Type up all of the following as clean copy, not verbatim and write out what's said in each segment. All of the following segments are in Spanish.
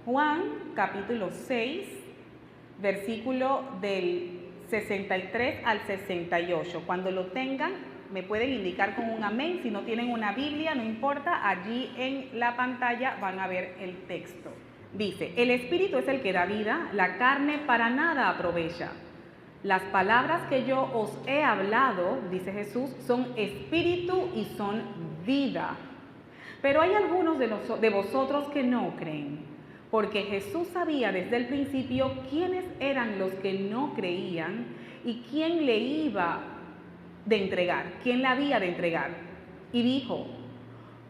Juan capítulo 6, versículo del 63 al 68. Cuando lo tengan, me pueden indicar con un amén. Si no tienen una Biblia, no importa, allí en la pantalla van a ver el texto. Dice: el Espíritu es el que da vida, la carne para nada aprovecha. Las palabras que yo os he hablado, dice Jesús, son espíritu y son vida. Pero hay algunos de vosotros que no creen, porque Jesús sabía desde el principio quiénes eran los que no creían y quién le iba de entregar, quién la había de entregar. Y dijo: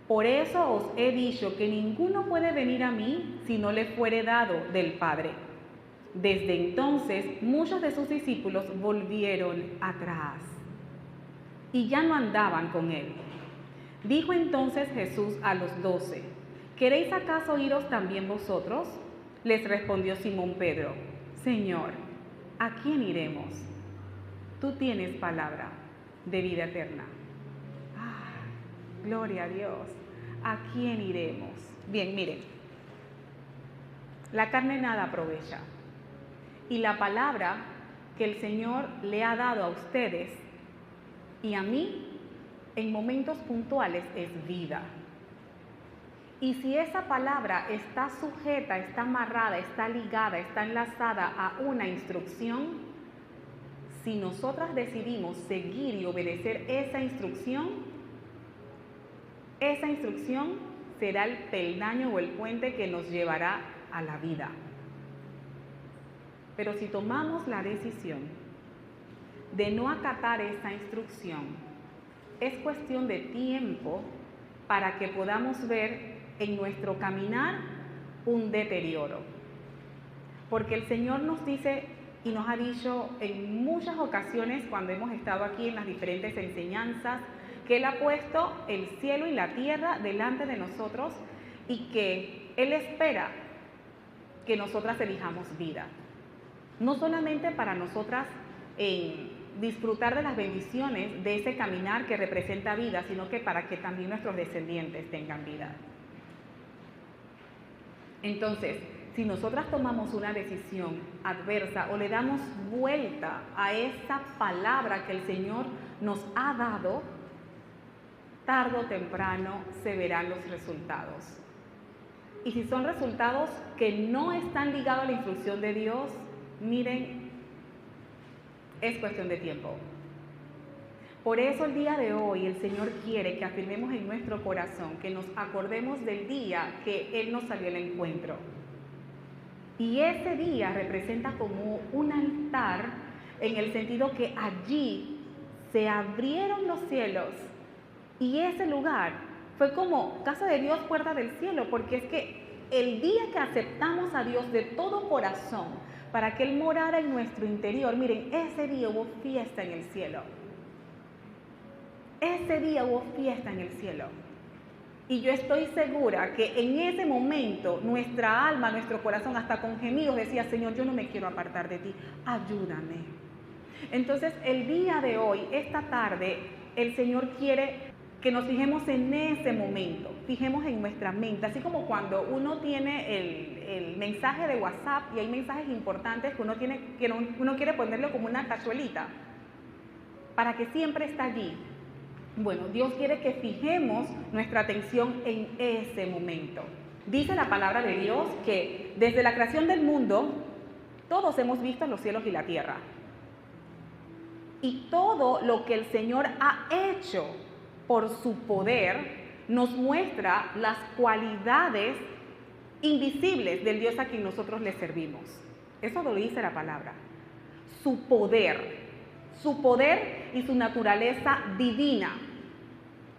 por eso os he dicho que ninguno puede venir a mí si no le fuere dado del Padre. Desde entonces muchos de sus discípulos volvieron atrás y ya no andaban con él. Dijo entonces Jesús a los 12: ¿queréis acaso iros también vosotros? Les respondió Simón Pedro: Señor, ¿a quién iremos? Tú tienes palabra de vida eterna. Gloria a Dios. ¿A quién iremos? Bien, miren, la carne nada aprovecha. Y la palabra que el Señor le ha dado a ustedes y a mí en momentos puntuales es vida. Y si esa palabra está sujeta, está amarrada, está ligada, está enlazada a una instrucción, si nosotras decidimos seguir y obedecer esa instrucción será el peldaño o el puente que nos llevará a la vida. Pero si tomamos la decisión de no acatar esa instrucción, es cuestión de tiempo para que podamos ver en nuestro caminar un deterioro. Porque el Señor nos dice y nos ha dicho en muchas ocasiones cuando hemos estado aquí en las diferentes enseñanzas, que Él ha puesto el cielo y la tierra delante de nosotros y que Él espera que nosotras elijamos vida. No solamente para nosotras disfrutar de las bendiciones de ese caminar que representa vida, sino que para que también nuestros descendientes tengan vida. Entonces, si nosotras tomamos una decisión adversa o le damos vuelta a esa palabra que el Señor nos ha dado, tarde o temprano se verán los resultados. Y si son resultados que no están ligados a la instrucción de Dios, miren, es cuestión de tiempo. Por eso el día de hoy el Señor quiere que afirmemos en nuestro corazón, que nos acordemos del día que Él nos salió al encuentro. Y ese día representa como un altar en el sentido que allí se abrieron los cielos y ese lugar fue como casa de Dios, puerta del cielo, porque es que el día que aceptamos a Dios de todo corazón para que Él morara en nuestro interior, miren, ese día hubo fiesta en el cielo. Ese día hubo fiesta en el cielo. Y yo estoy segura que en ese momento nuestra alma, nuestro corazón, hasta con gemidos decía: Señor, yo no me quiero apartar de ti, ayúdame. Entonces el día de hoy, esta tarde, el Señor quiere que nos fijemos en ese momento, fijemos en nuestra mente, así como cuando uno tiene el mensaje de WhatsApp y hay mensajes importantes que uno quiere ponerlo como una cachuelita para que siempre esté allí. Bueno, Dios quiere que fijemos nuestra atención en ese momento. Dice la palabra de Dios que desde la creación del mundo todos hemos visto los cielos y la tierra. Y todo lo que el Señor ha hecho por su poder nos muestra las cualidades invisibles del Dios a quien nosotros le servimos. Eso lo dice la palabra. Su poder y su naturaleza divina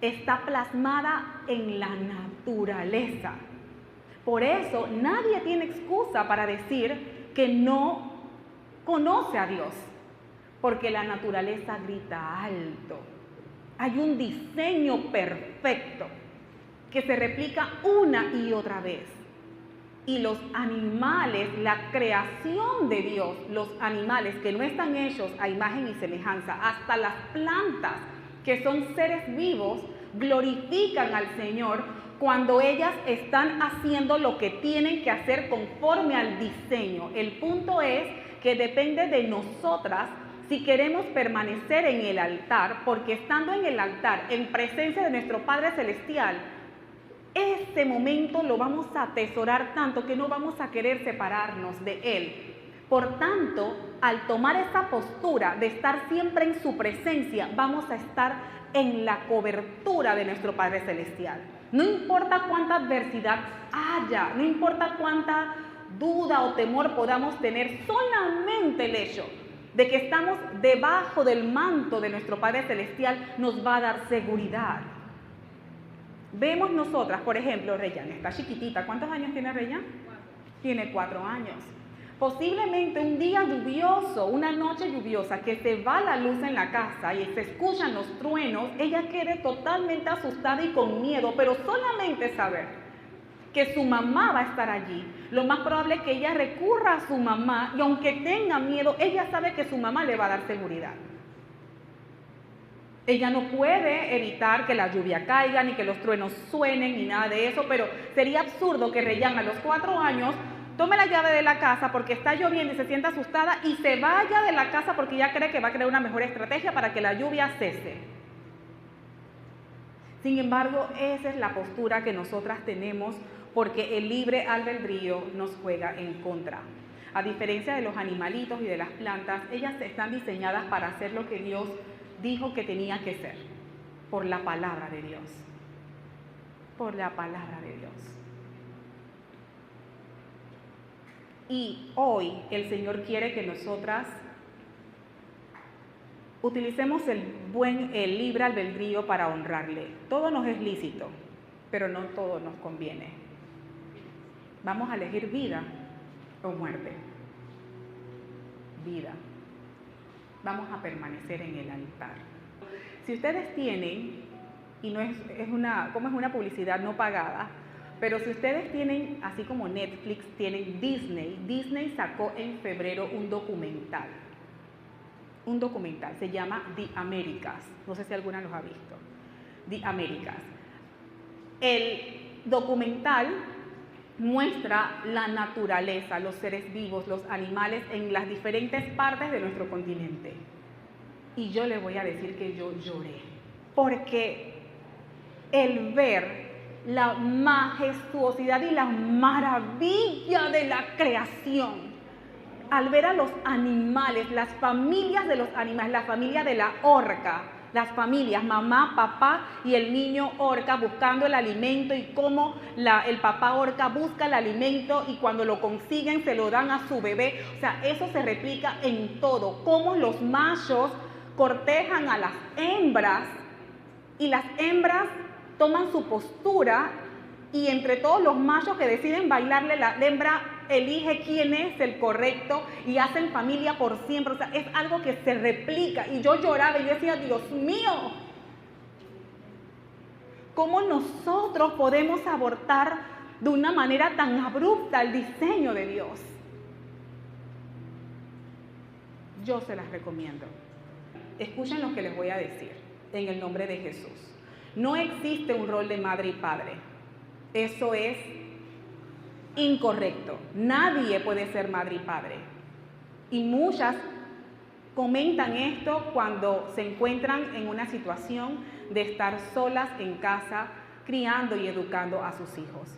está plasmada en la naturaleza. Por eso nadie tiene excusa para decir que no conoce a Dios, porque la naturaleza grita alto. Hay un diseño perfecto que se replica una y otra vez. Y los animales, la creación de Dios, los animales que no están hechos a imagen y semejanza, hasta las plantas que son seres vivos, glorifican al Señor cuando ellas están haciendo lo que tienen que hacer conforme al diseño. El punto es que depende de nosotras si queremos permanecer en el altar, porque estando en el altar, en presencia de nuestro Padre Celestial, este momento lo vamos a atesorar tanto que no vamos a querer separarnos de Él. Por tanto, al tomar esa postura de estar siempre en su presencia, vamos a estar en la cobertura de nuestro Padre Celestial. No importa cuánta adversidad haya, no importa cuánta duda o temor podamos tener, solamente el hecho de que estamos debajo del manto de nuestro Padre Celestial nos va a dar seguridad. Vemos nosotras, por ejemplo, Reyán está chiquitita. ¿Cuántos años tiene Reyán? Tiene 4 años. Posiblemente un día lluvioso, una noche lluviosa, que se va la luz en la casa y se escuchan los truenos, ella quede totalmente asustada y con miedo, pero solamente saber que su mamá va a estar allí. Lo más probable es que ella recurra a su mamá y aunque tenga miedo, ella sabe que su mamá le va a dar seguridad. Ella no puede evitar que la lluvia caiga, ni que los truenos suenen, ni nada de eso, pero sería absurdo que Reyán a los 4 años tome la llave de la casa porque está lloviendo y se sienta asustada y se vaya de la casa porque ya cree que va a crear una mejor estrategia para que la lluvia cese. Sin embargo, esa es la postura que nosotras tenemos porque el libre albedrío nos juega en contra. A diferencia de los animalitos y de las plantas, ellas están diseñadas para hacer lo que Dios dijo que tenía que ser, por la palabra de Dios. Por la palabra de Dios. Y hoy el Señor quiere que nosotras utilicemos el libre albedrío para honrarle. Todo nos es lícito, pero no todo nos conviene. Vamos a elegir vida o muerte. Vida. Vamos a permanecer en el altar. Si ustedes tienen, y no es una publicidad no pagada, pero si ustedes tienen, así como Netflix, tienen Disney sacó en febrero un documental, se llama The Americas, no sé si alguna los ha visto, The Americas. El documental muestra la naturaleza, los seres vivos, los animales en las diferentes partes de nuestro continente. Y yo les voy a decir que yo lloré, porque el ver la majestuosidad y la maravilla de la creación, al ver a los animales, las familias de los animales, la familia de la orca, las familias, mamá, papá y el niño orca buscando el alimento y cómo el papá orca busca el alimento y cuando lo consiguen se lo dan a su bebé. O sea, eso se replica en todo, cómo los machos cortejan a las hembras y las hembras toman su postura y entre todos los machos que deciden bailarle, la hembra elige quién es el correcto y hacen familia por siempre. O sea, es algo que se replica. Y yo lloraba y yo decía, Dios mío, ¿cómo nosotros podemos abortar de una manera tan abrupta el diseño de Dios? Yo se las recomiendo. Escuchen lo que les voy a decir en el nombre de Jesús. No existe un rol de madre y padre. Eso es incorrecto. Nadie puede ser madre y padre. Y muchas comentan esto cuando se encuentran en una situación de estar solas en casa, criando y educando a sus hijos.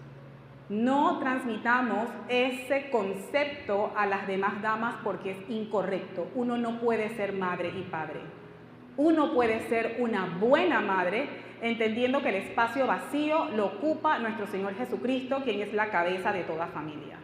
No transmitamos ese concepto a las demás damas porque es incorrecto. Uno no puede ser madre y padre. Uno puede ser una buena madre, entendiendo que el espacio vacío lo ocupa nuestro Señor Jesucristo, quien es la cabeza de toda familia.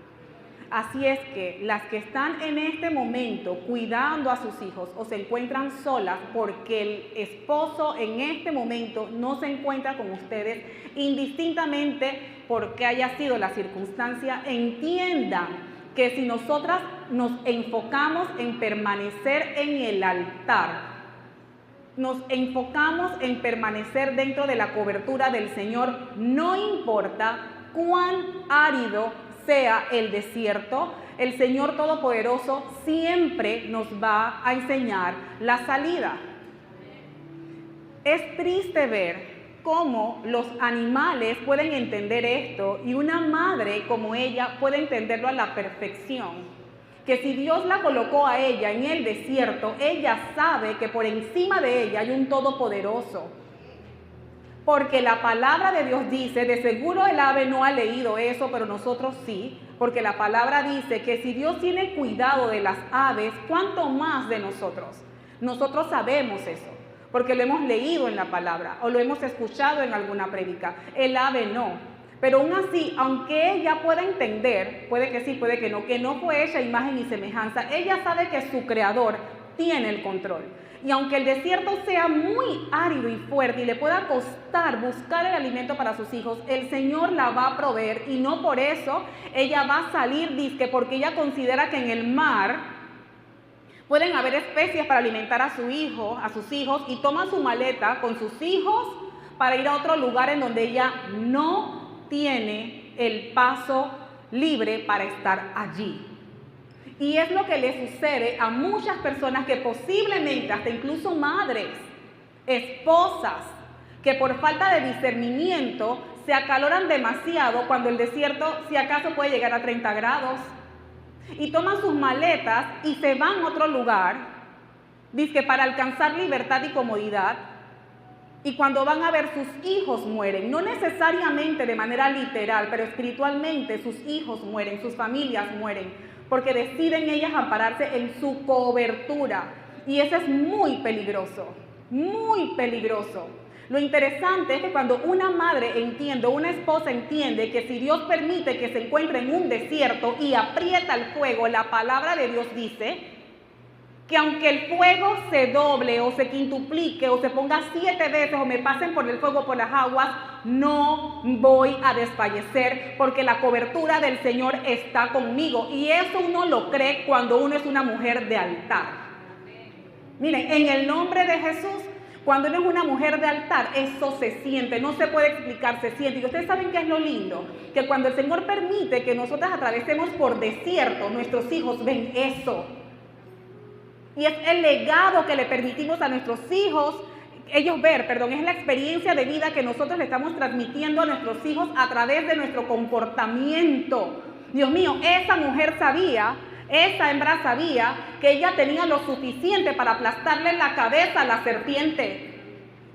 Así es que las que están en este momento cuidando a sus hijos o se encuentran solas porque el esposo en este momento no se encuentra con ustedes, indistintamente porque haya sido la circunstancia, entiendan que si nosotras nos enfocamos en permanecer en el altar, nos enfocamos en permanecer dentro de la cobertura del Señor, no importa cuán árido sea el desierto, el Señor Todopoderoso siempre nos va a enseñar la salida. Es triste ver cómo los animales pueden entender esto y una madre como ella puede entenderlo a la perfección. Que si Dios la colocó a ella en el desierto, ella sabe que por encima de ella hay un todopoderoso. Porque la palabra de Dios dice, de seguro el ave no ha leído eso, pero nosotros sí, porque la palabra dice que si Dios tiene cuidado de las aves, ¿cuánto más de nosotros? Nosotros sabemos eso, porque lo hemos leído en la palabra o lo hemos escuchado en alguna prédica. El ave no. Pero aún así, aunque ella pueda entender, puede que sí, puede que no fue hecha imagen y semejanza, ella sabe que su creador tiene el control. Y aunque el desierto sea muy árido y fuerte y le pueda costar buscar el alimento para sus hijos, el Señor la va a proveer y no por eso ella va a salir disque porque ella considera que en el mar pueden haber especies para alimentar a sus hijos y toma su maleta con sus hijos para ir a otro lugar en donde ella no tiene el paso libre para estar allí. Y es lo que le sucede a muchas personas que posiblemente, hasta incluso madres, esposas, que por falta de discernimiento se acaloran demasiado cuando el desierto, si acaso, puede llegar a 30 grados. Y toman sus maletas y se van a otro lugar, dizque para alcanzar libertad y comodidad. Y cuando van a ver, sus hijos mueren, no necesariamente de manera literal, pero espiritualmente sus hijos mueren, sus familias mueren, porque deciden ellas ampararse en su cobertura. Y eso es muy peligroso, muy peligroso. Lo interesante es que cuando una madre entiende, una esposa entiende que si Dios permite que se encuentre en un desierto y aprieta el fuego, la palabra de Dios dice que aunque el fuego se doble o se quintuplique o se ponga 7 veces o me pasen por el fuego por las aguas, no voy a desfallecer porque la cobertura del Señor está conmigo. Y eso uno lo cree cuando uno es una mujer de altar. Miren, en el nombre de Jesús, cuando uno es una mujer de altar, eso se siente, no se puede explicar, se siente. Y ustedes saben qué es lo lindo, que cuando el Señor permite que nosotras atravesemos por desierto, nuestros hijos ven eso. Y es el legado que le permitimos a nuestros hijos, es la experiencia de vida que nosotros le estamos transmitiendo a nuestros hijos a través de nuestro comportamiento. Dios mío, esa hembra sabía que ella tenía lo suficiente para aplastarle la cabeza a la serpiente.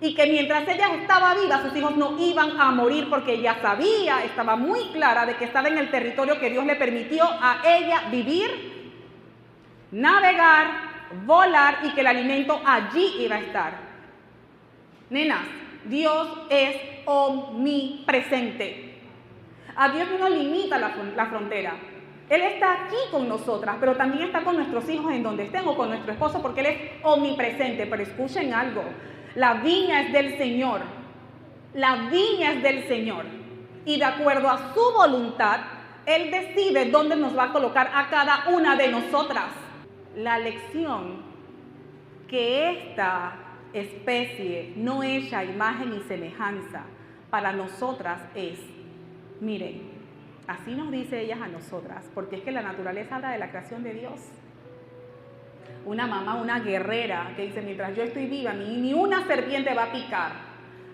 Y que mientras ella estaba viva, sus hijos no iban a morir porque ella sabía, estaba muy clara de que estaba en el territorio que Dios le permitió a ella vivir, navegar, volar y que el alimento allí iba a estar. Nenas, Dios es omnipresente. A Dios no limita la frontera. Él está aquí con nosotras, pero también está con nuestros hijos en donde estén o con nuestro esposo porque Él es omnipresente. Pero escuchen algo, la viña es del Señor. La viña es del Señor. Y de acuerdo a su voluntad, Él decide dónde nos va a colocar a cada una de nosotras. La lección que esta especie no hecha a imagen y semejanza para nosotras es, miren, así nos dice ellas a nosotras, porque es que la naturaleza habla de la creación de Dios. Una mamá, una guerrera que dice, mientras yo estoy viva, ni una serpiente va a picar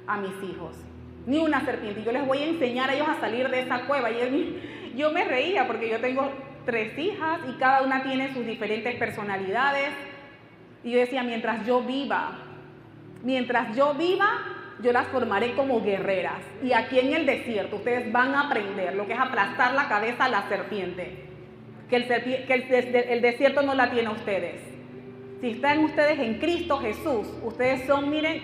a mis hijos, ni una serpiente. Y yo les voy a enseñar a ellos a salir de esa cueva. Y yo me reía porque yo tengo 3 hijas y cada una tiene sus diferentes personalidades. Y yo decía, mientras yo viva, yo las formaré como guerreras. Y aquí en el desierto ustedes van a aprender lo que es aplastar la cabeza a la serpiente. Que el desierto no la tiene a ustedes. Si están ustedes en Cristo Jesús, ustedes son, miren,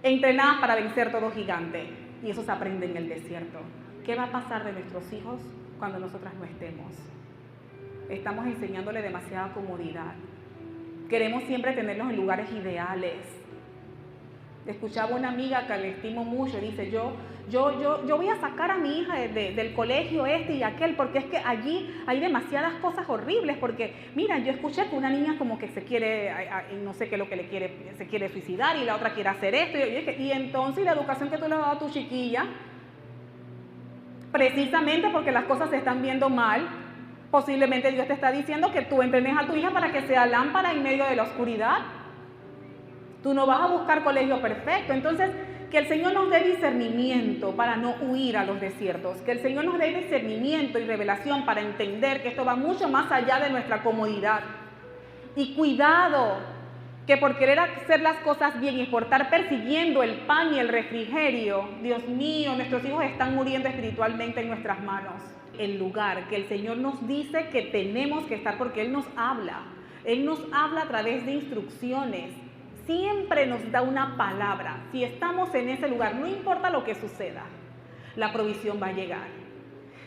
entrenadas para vencer todo gigante. Y eso se aprende en el desierto. ¿Qué va a pasar de nuestros hijos cuando nosotras no estemos? Estamos enseñándole demasiada comodidad. Queremos siempre tenerlos en lugares ideales. Escuchaba una amiga que le estimo mucho, dice, yo voy a sacar a mi hija del colegio este y aquel, porque es que allí hay demasiadas cosas horribles, porque mira, yo escuché que una niña como que se quiere, no sé qué es lo que se quiere suicidar y la otra quiere hacer esto, y entonces la educación que tú le has dado a tu chiquilla, precisamente porque las cosas se están viendo mal, posiblemente Dios te está diciendo que tú entrenes a tu hija para que sea lámpara en medio de la oscuridad. Tú no vas a buscar colegio perfecto. Entonces, que el Señor nos dé discernimiento para no huir a los desiertos, que el Señor nos dé discernimiento y revelación para entender que esto va mucho más allá de nuestra comodidad. Y cuidado, que por querer hacer las cosas bien y por estar persiguiendo el pan y el refrigerio, Dios mío, nuestros hijos están muriendo espiritualmente en nuestras manos. El lugar que el Señor nos dice que tenemos que estar, porque Él nos habla a través de instrucciones. Siempre nos da una palabra. Si estamos en ese lugar, no importa lo que suceda, la provisión va a llegar.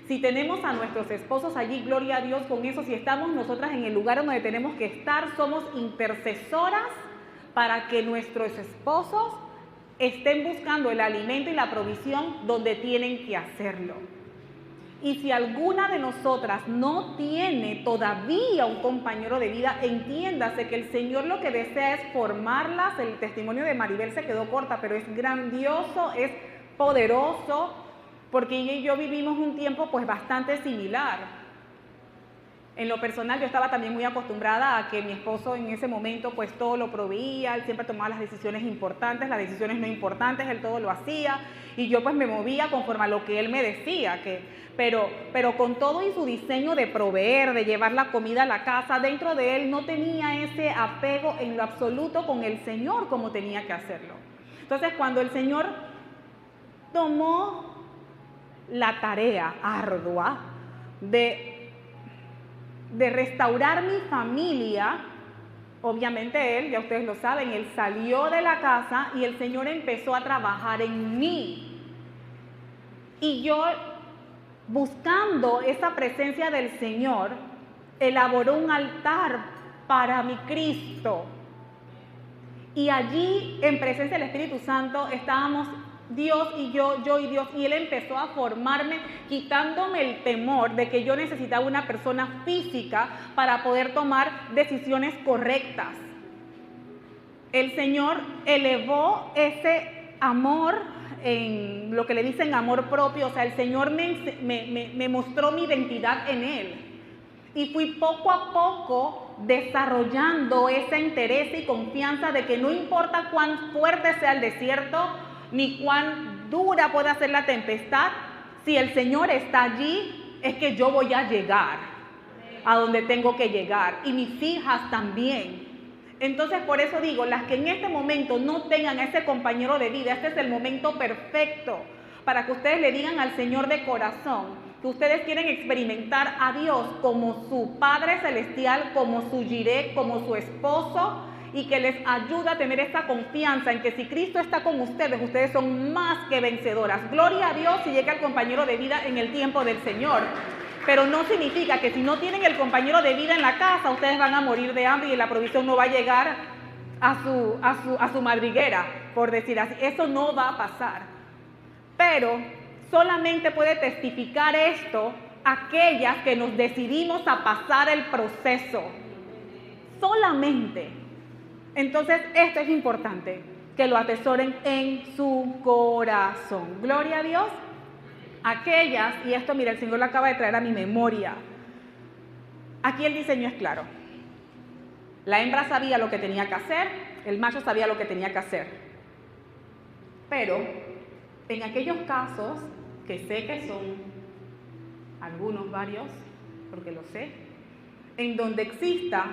Si tenemos a nuestros esposos allí, gloria a Dios con eso. Si estamos nosotras en el lugar donde tenemos que estar, somos intercesoras para que nuestros esposos estén buscando el alimento y la provisión donde tienen que hacerlo. Y si alguna de nosotras no tiene todavía un compañero de vida, entiéndase que el Señor lo que desea es formarlas. El testimonio de Maribel se quedó corta, pero es grandioso, es poderoso, porque ella y yo vivimos un tiempo pues bastante similar. En lo personal yo estaba también muy acostumbrada a que mi esposo en ese momento pues todo lo proveía, él siempre tomaba las decisiones importantes, las decisiones no importantes, él todo lo hacía y yo pues me movía conforme a lo que él me decía, pero con todo y su diseño de proveer, de llevar la comida a la casa, dentro de él no tenía ese apego en lo absoluto con el Señor como tenía que hacerlo. Entonces cuando el Señor tomó la tarea ardua de restaurar mi familia, obviamente él, ya ustedes lo saben, él salió de la casa y el Señor empezó a trabajar en mí. Y yo, buscando esa presencia del Señor, elaboró un altar para mi Cristo. Y allí, en presencia del Espíritu Santo, estábamos Dios y yo y Dios, y Él empezó a formarme, quitándome el temor de que yo necesitaba una persona física para poder tomar decisiones correctas. El Señor elevó ese amor en lo que le dicen amor propio, o sea, el Señor me mostró mi identidad en Él. Y fui poco a poco desarrollando esa interés y confianza de que no importa cuán fuerte sea el desierto, ni cuán dura pueda ser la tempestad, si el Señor está allí, es que yo voy a llegar a donde tengo que llegar, y mis hijas también. Entonces, por eso digo, las que en este momento no tengan a ese compañero de vida, este es el momento perfecto para que ustedes le digan al Señor de corazón que ustedes quieren experimentar a Dios como su Padre Celestial, como su Jireh, como su esposo, y que les ayuda a tener esta confianza en que si Cristo está con ustedes, ustedes son más que vencedoras. Gloria a Dios si llega el compañero de vida en el tiempo del Señor. Pero no significa que si no tienen el compañero de vida en la casa, ustedes van a morir de hambre y la provisión no va a llegar a su madriguera, por decir así. Eso no va a pasar. Pero solamente puede testificar esto aquellas que nos decidimos a pasar el proceso. Solamente. Entonces, esto es importante, que lo atesoren en su corazón. Gloria a Dios. Aquellas, y esto, mira, el Señor lo acaba de traer a mi memoria. Aquí el diseño es claro. La hembra sabía lo que tenía que hacer, el macho sabía lo que tenía que hacer. Pero, en aquellos casos, que sé que son algunos, varios, porque lo sé, en donde exista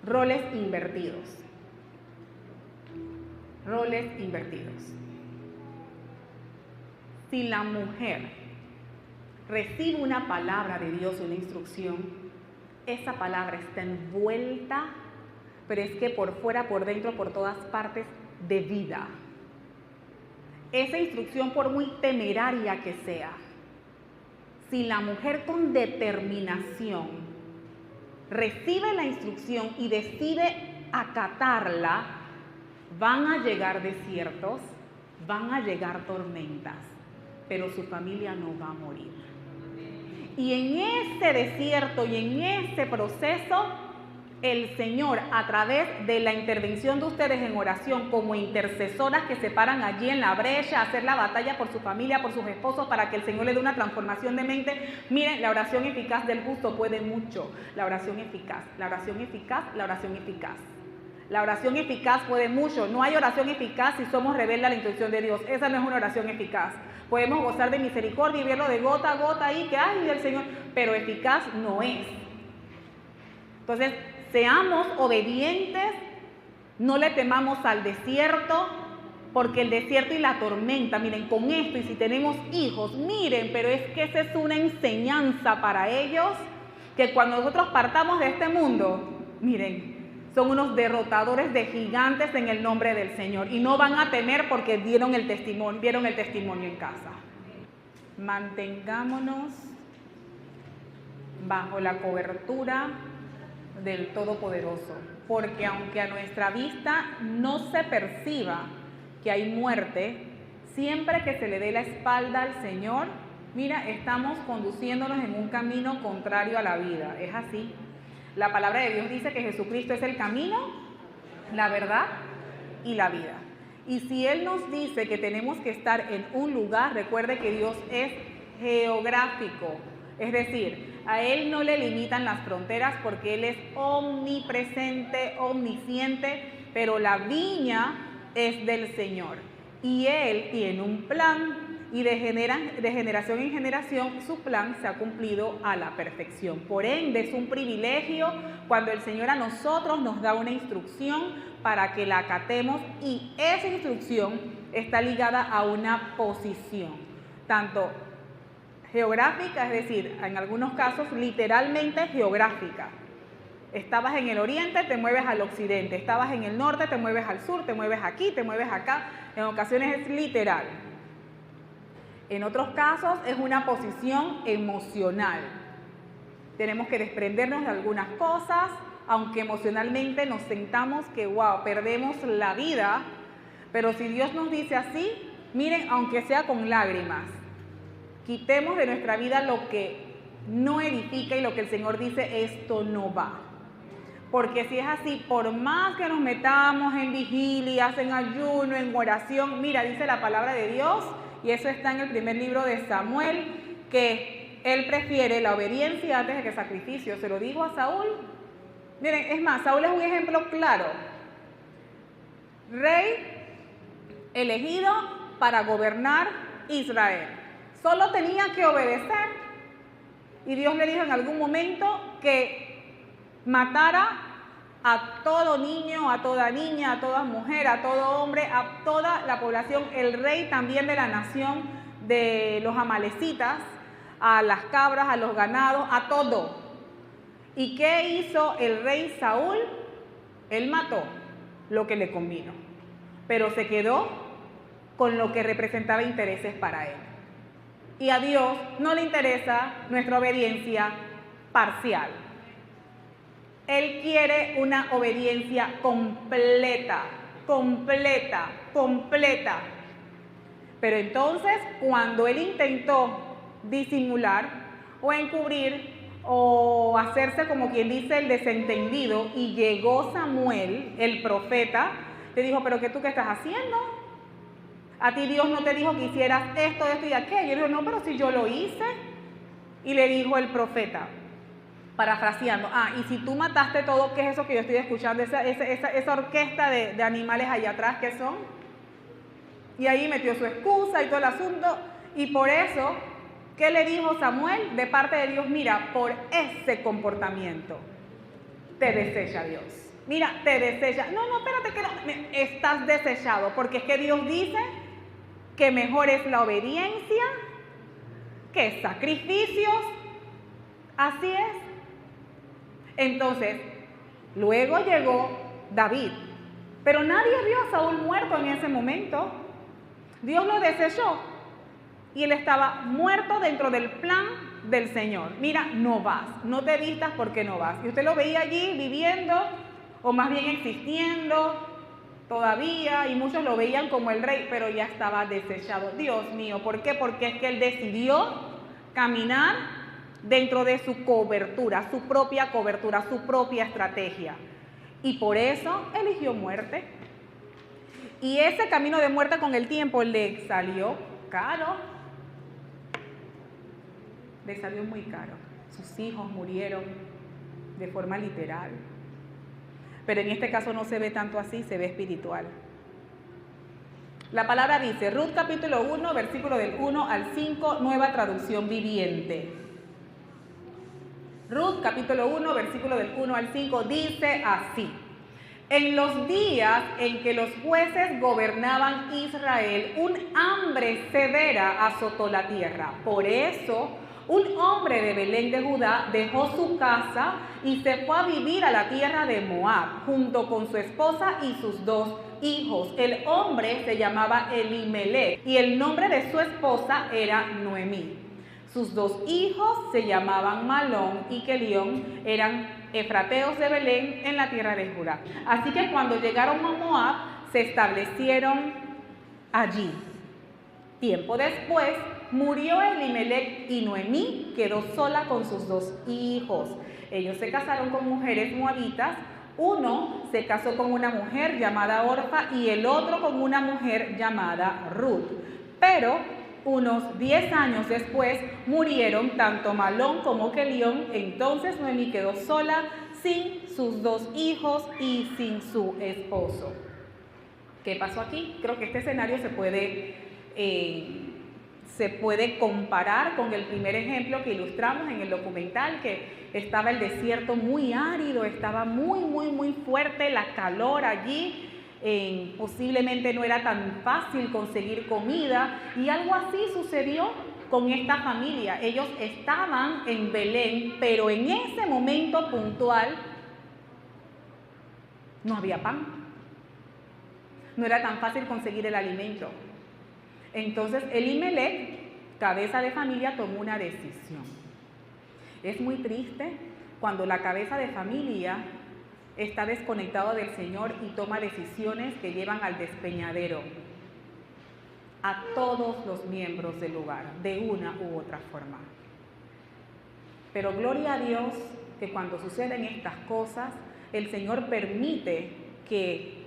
roles invertidos. Roles invertidos. Si la mujer recibe una palabra de Dios, una instrucción, esa palabra está envuelta, pero es que por fuera, por dentro, por todas partes, de vida. Esa instrucción, por muy temeraria que sea, si la mujer con determinación recibe la instrucción y decide acatarla, van a llegar desiertos, van a llegar tormentas, pero su familia no va a morir. Y en ese desierto y en ese proceso, el Señor, a través de la intervención de ustedes en oración como intercesoras que se paran allí en la brecha a hacer la batalla por su familia, por sus esposos, para que el Señor le dé una transformación de mente. Miren, la oración eficaz del justo puede mucho. La oración eficaz, la oración eficaz, la oración eficaz. La oración eficaz puede mucho. No hay oración eficaz si somos rebeldes a la instrucción de Dios. Esa no es una oración eficaz. Podemos gozar de misericordia y verlo de gota a gota ahí, que ay, el Señor, pero eficaz no es. Entonces, seamos obedientes, no le temamos al desierto, porque el desierto y la tormenta, miren, con esto, y si tenemos hijos, miren, pero es que esa es una enseñanza para ellos, que cuando nosotros partamos de este mundo, miren, son unos derrotadores de gigantes en el nombre del Señor, y no van a temer porque vieron el testimonio en casa. Mantengámonos bajo la cobertura del Todopoderoso, porque aunque a nuestra vista no se perciba que hay muerte, siempre que se le dé la espalda al Señor, mira, estamos conduciéndonos en un camino contrario a la vida. Es así. La palabra de Dios dice que Jesucristo es el camino, la verdad y la vida. Y si Él nos dice que tenemos que estar en un lugar, recuerde que Dios es geográfico. Es decir, a Él no le limitan las fronteras porque Él es omnipresente, omnisciente, pero la viña es del Señor. Y Él tiene un plan y de generación en generación su plan se ha cumplido a la perfección. Por ende, es un privilegio cuando el Señor a nosotros nos da una instrucción para que la acatemos, y esa instrucción está ligada a una posición, tanto geográfica, es decir, en algunos casos literalmente geográfica. Estabas en el oriente, te mueves al occidente. Estabas en el norte, te mueves al sur, te mueves aquí, te mueves acá. En ocasiones es literal. En otros casos es una posición emocional. Tenemos que desprendernos de algunas cosas, aunque emocionalmente nos sentamos que, wow, perdemos la vida. Pero si Dios nos dice así, miren, aunque sea con lágrimas, quitemos de nuestra vida lo que no edifica y lo que el Señor dice, esto no va. Porque si es así, por más que nos metamos en vigilias, en ayuno, en oración, mira, dice la palabra de Dios, y eso está en el primer libro de Samuel, que él prefiere la obediencia antes de que el sacrificio. Se lo digo a Saúl. Miren, es más, Saúl es un ejemplo claro. Rey elegido para gobernar Israel. Solo tenía que obedecer. Y Dios le dijo en algún momento que matara a todo niño, a toda niña, a toda mujer, a todo hombre, a toda la población, el rey también de la nación de los amalecitas, a las cabras, a los ganados, a todo. ¿Y qué hizo el rey Saúl? Él mató lo que le convino, pero se quedó con lo que representaba intereses para él. Y a Dios no le interesa nuestra obediencia parcial. Él quiere una obediencia completa, completa, completa. Pero entonces, cuando él intentó disimular o encubrir o hacerse como quien dice el desentendido, y llegó Samuel, el profeta, le dijo, pero ¿qué estás haciendo? A ti Dios no te dijo que hicieras esto, esto y aquello. Y él dijo, no, pero si yo lo hice. Y le dijo el profeta, parafraseando, y si tú mataste todo, ¿qué es eso que yo estoy escuchando? Esa orquesta de animales allá atrás, ¿qué son? Y ahí metió su excusa y todo el asunto. Y por eso, ¿qué le dijo Samuel de parte de Dios? Mira, por ese comportamiento te desecha Dios. Mira, te desecha. No, espérate, que no, estás desechado, porque es que Dios dice que mejor es la obediencia que sacrificios. Así es. Entonces, luego llegó David, pero nadie vio a Saúl muerto en ese momento. Dios lo desechó y él estaba muerto dentro del plan del Señor. Mira, no vas, no te vistas porque no vas. Y usted lo veía allí viviendo, o más bien existiendo todavía, y muchos lo veían como el rey, pero ya estaba desechado. Dios mío, ¿por qué? Porque es que él decidió caminar dentro de su cobertura, su propia estrategia. Y por eso eligió muerte. Y ese camino de muerte con el tiempo le salió caro. Le salió muy caro. Sus hijos murieron de forma literal. pero en este caso no se ve tanto así, se ve espiritual. La palabra dice, Ruth capítulo 1, versículo del 1 al 5, nueva traducción viviente. Ruth capítulo 1, versículo del 1 al 5, dice así: en los días en que los jueces gobernaban Israel, un hambre severa azotó la tierra. Por eso, un hombre de Belén de Judá dejó su casa y se fue a vivir a la tierra de Moab, junto con su esposa y sus 2 hijos. El hombre se llamaba Elimelech y el nombre de su esposa era Noemí. Sus 2 hijos se llamaban Malón y Kelión, eran efrateos de Belén en la tierra de Judá. Así que cuando llegaron a Moab, se establecieron allí. Tiempo después, murió Elimelech y Noemí quedó sola con sus 2 hijos. Ellos se casaron con mujeres moabitas. Uno se casó con una mujer llamada Orfa y el otro con una mujer llamada Ruth. Pero unos 10 años después murieron tanto Malón como Kelión. Entonces Noemí quedó sola sin sus 2 hijos y sin su esposo. ¿Qué pasó aquí? Creo que este escenario se puede comparar con el primer ejemplo que ilustramos en el documental, que estaba el desierto muy árido, estaba muy fuerte la calor allí, posiblemente no era tan fácil conseguir comida, y algo así sucedió con esta familia. Ellos estaban en Belén, pero en ese momento puntual no había pan, no era tan fácil conseguir el alimento. Entonces Elimelech, cabeza de familia, tomó una decisión. Es muy triste cuando la cabeza de familia está desconectado del Señor y toma decisiones que llevan al despeñadero a todos los miembros del hogar, de una u otra forma. Pero gloria a Dios que cuando suceden estas cosas, el Señor permite que